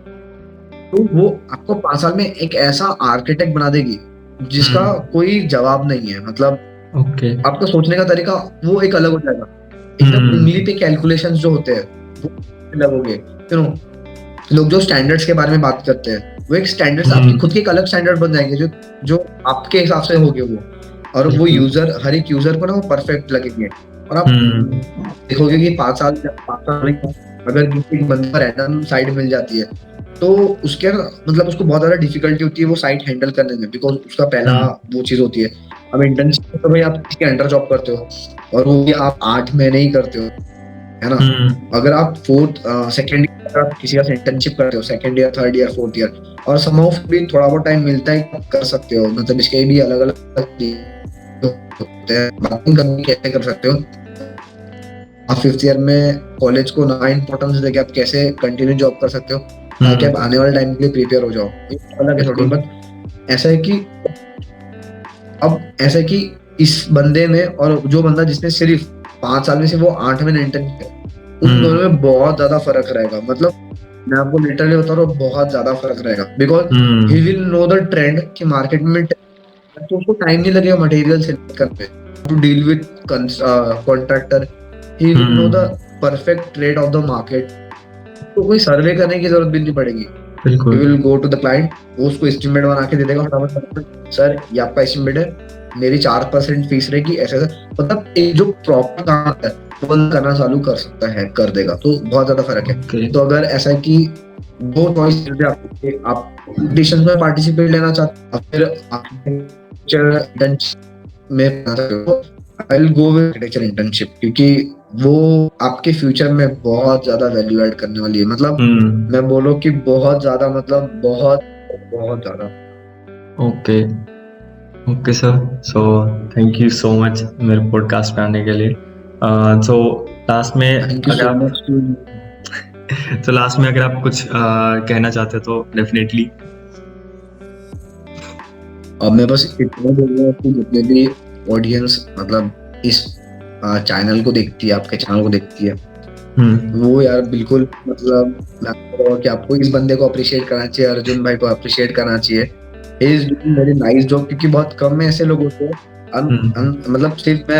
Speaker 1: तो वो आपको 5 साल में एक ऐसा आर्किटेक्ट बना देगी जिसका कोई जवाब नहीं है। मतलब आपका सोचने का तरीका वो एक अलग हो जाएगा, एकदम उंगली पे कैलकुलेशंस जो होते हैं वो अलग हो गए। लोग जो स्टैंडर्ड्स के बारे में बात करते हैं, वो एक स्टैंडर्ड्स आपकी खुद के एक अलग स्टैंडर्ड बन जाएंगे, जो आपके हिसाब से होंगे वो, और वो यूजर, हर एक यूजर को ना वो परफेक्ट लगेंगे। और आप देखोगे कि 5 साल अगर किसी बंदे को रैंडम साइट मिल जाती है, तो उसके मतलब उसको बहुत ज्यादा डिफिकल्टी होती है वो साइट हैंडल करने में, बिकॉज उसका पहला वो चीज होती है। अब इंटर्नशिप तो भाई आप किसी के अंडर जॉब करते हो, और वो भी आप 8 महीने ही करते हो, है ना। अगर आप सेकेंड ईयर किसी का इंटर्नशिप करते हो, second year, third year, fourth year, और समहाउ भी थोड़ा बहुत टाइम मिलता है, कर सकते हो, मतलब इसके भी अलग अलग होते हैं, बातें करनी कैसे कर सकते हो। आप 5th ईयर में कॉलेज को ना इंपॉर्टेंस देके आप कैसे कंटिन्यू जॉब कर सकते हो, ताकि आप आने वाले टाइम के लिए प्रिपेयर हो जाओ, अलग है थोड़ी। बट ऐसा है कि अब ऐसा है कि इस बंदे में और जो बंदा जिसने सिर्फ 5 साल में से वो 8 महीने इंटर्न किया, उन दोनों में बहुत ज्यादा फर्क रहेगा। मतलब मैं आपको लिटरली बता रहा हूँ, बहुत ज्यादा फर्क रहेगा, because he will know the trend कि मार्केट में, तो उसको टाइम नहीं लगेगा मटेरियल सेलेक्ट करने, to deal with contractor, he will know the perfect rate of the market, तो कोई सर्वे करने की जरूरत भी नहीं पड़ेगी। He will go to the client, वो उसको एस्टिमेट बना के दे देगा फटाफट, सर ये आपका एस्टिमेट है, मेरी 4% फीस रहेगी, ऐसे मतलब एक जो प्रॉपर काम है वो करना चालू कर सकता है, कर देगा, तो बहुत ज्यादा फर्क है। तो अगर ऐसा है कि दो चॉइस आप कॉम्पिटिशन में पार्टिसिपेट लेना चाहते हो, फिर आर्किटेक्चर में I will go with architecture internship, क्योंकि वो आपके फ्यूचर में बहुत ज्यादा वैल्यू ऐड करने वाली है। मतलब मैं बोलो कि बहुत ज्यादा, मतलब बहुत बहुत ज्यादा।
Speaker 2: Okay sir, so thank you so much मेरे पॉडकास्ट पे आने के लिए। सो लास्ट में
Speaker 1: थैंक यू
Speaker 2: अगर
Speaker 1: सो
Speaker 2: आप
Speaker 1: मच टू
Speaker 2: तो लास्ट में अगर आप कुछ कहना चाहते हो तो डेफिनेटली।
Speaker 1: अब मैं बस इतना बोल रहा हूँ कि जितने भी ऑडियंस मतलब इस चैनल को देखती है, आपके चैनल को देखती है, वो यार बिल्कुल मतलब मैं आपको कि आपको इस बंदे को अप्रिशिएट करना चाहिए, अर्जुन भाई को अप्रिशिएट करना चाहिए। He is doing very nice job, क्योंकि बहुत कम में ऐसे लोग होते हैं मतलब सिर्फ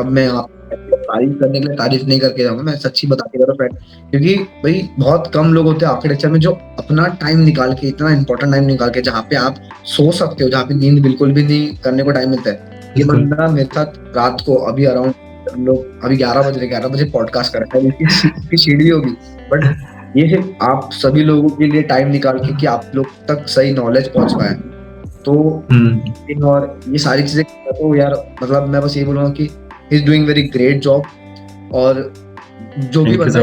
Speaker 1: मैं आप तारीफ करने के लिए तारीफ नहीं करके जाऊंगा, मैं सच्ची बता के जा रहा हूँ, क्योंकि भाई बहुत कम लोग होते हैं आर्किटेक्चर में जो अपना टाइम निकाल के, इतना इंपॉर्टेंट टाइम निकाल के, जहाँ पे आप सो सकते हो, जहाँ पे नींद बिल्कुल भी नहीं करने को टाइम मिलता है। ये बंदा मेरे साथ रात को अभी अराउंड हम लोग अभी 11 बजे पॉडकास्ट कर रहे हैं, इसकी सीढ़ी होगी, बट ये सिर्फ आप सभी लोगों के लिए टाइम निकाल के कि आप लोग तक सही नॉलेज पहुंच पाए। तो और ये सारी चीजें तो यार मतलब मैं बस ये बोलूंगा कि he is doing very great job. और जो भी बंदा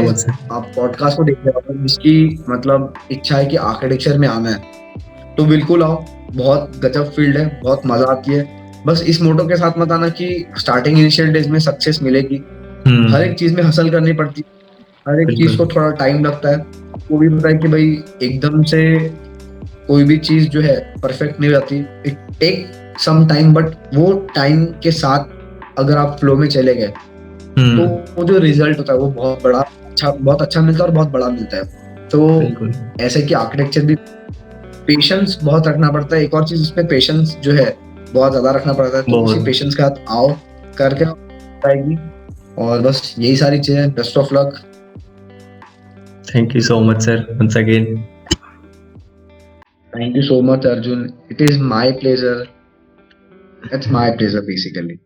Speaker 1: आप पॉडकास्ट को देख रहे हो, जिसकी मतलब इच्छा है कि आर्किटेक्चर में आना है, तो बिल्कुल आओ, बहुत गजब फील्ड है, बहुत मजा आती है। बस इस मोटो के साथ मत आना कि स्टार्टिंग इनिशियल डेज में सक्सेस मिलेगी, हर एक चीज में हसल करनी पड़ती है, हर एक चीज को थोड़ा टाइम लगता है। वो भी पता है कि भाई एकदम से कोई भी चीज जो है परफेक्ट नहीं रहती, it take some time, but वो टाइम के साथ अगर आप फ्लो में चले गए तो वो जो रिजल्ट होता है वो बहुत अच्छा मिलता है और बहुत बड़ा मिलता है। तो ऐसे कि आर्किटेक्चर भी पेशेंस बहुत रखना पड़ता है। एक और चीज इसमें पेशेंस जो है बहुत ज्यादा रखना पड़ता है, तो उसी पेशेंस के साथ आओ, करके आएगी। और बस यही सारी चीजें। Best of luck.
Speaker 2: Thank you so much sir once again.
Speaker 1: Thank you so much, Arjun. It is my pleasure. It's my pleasure, basically.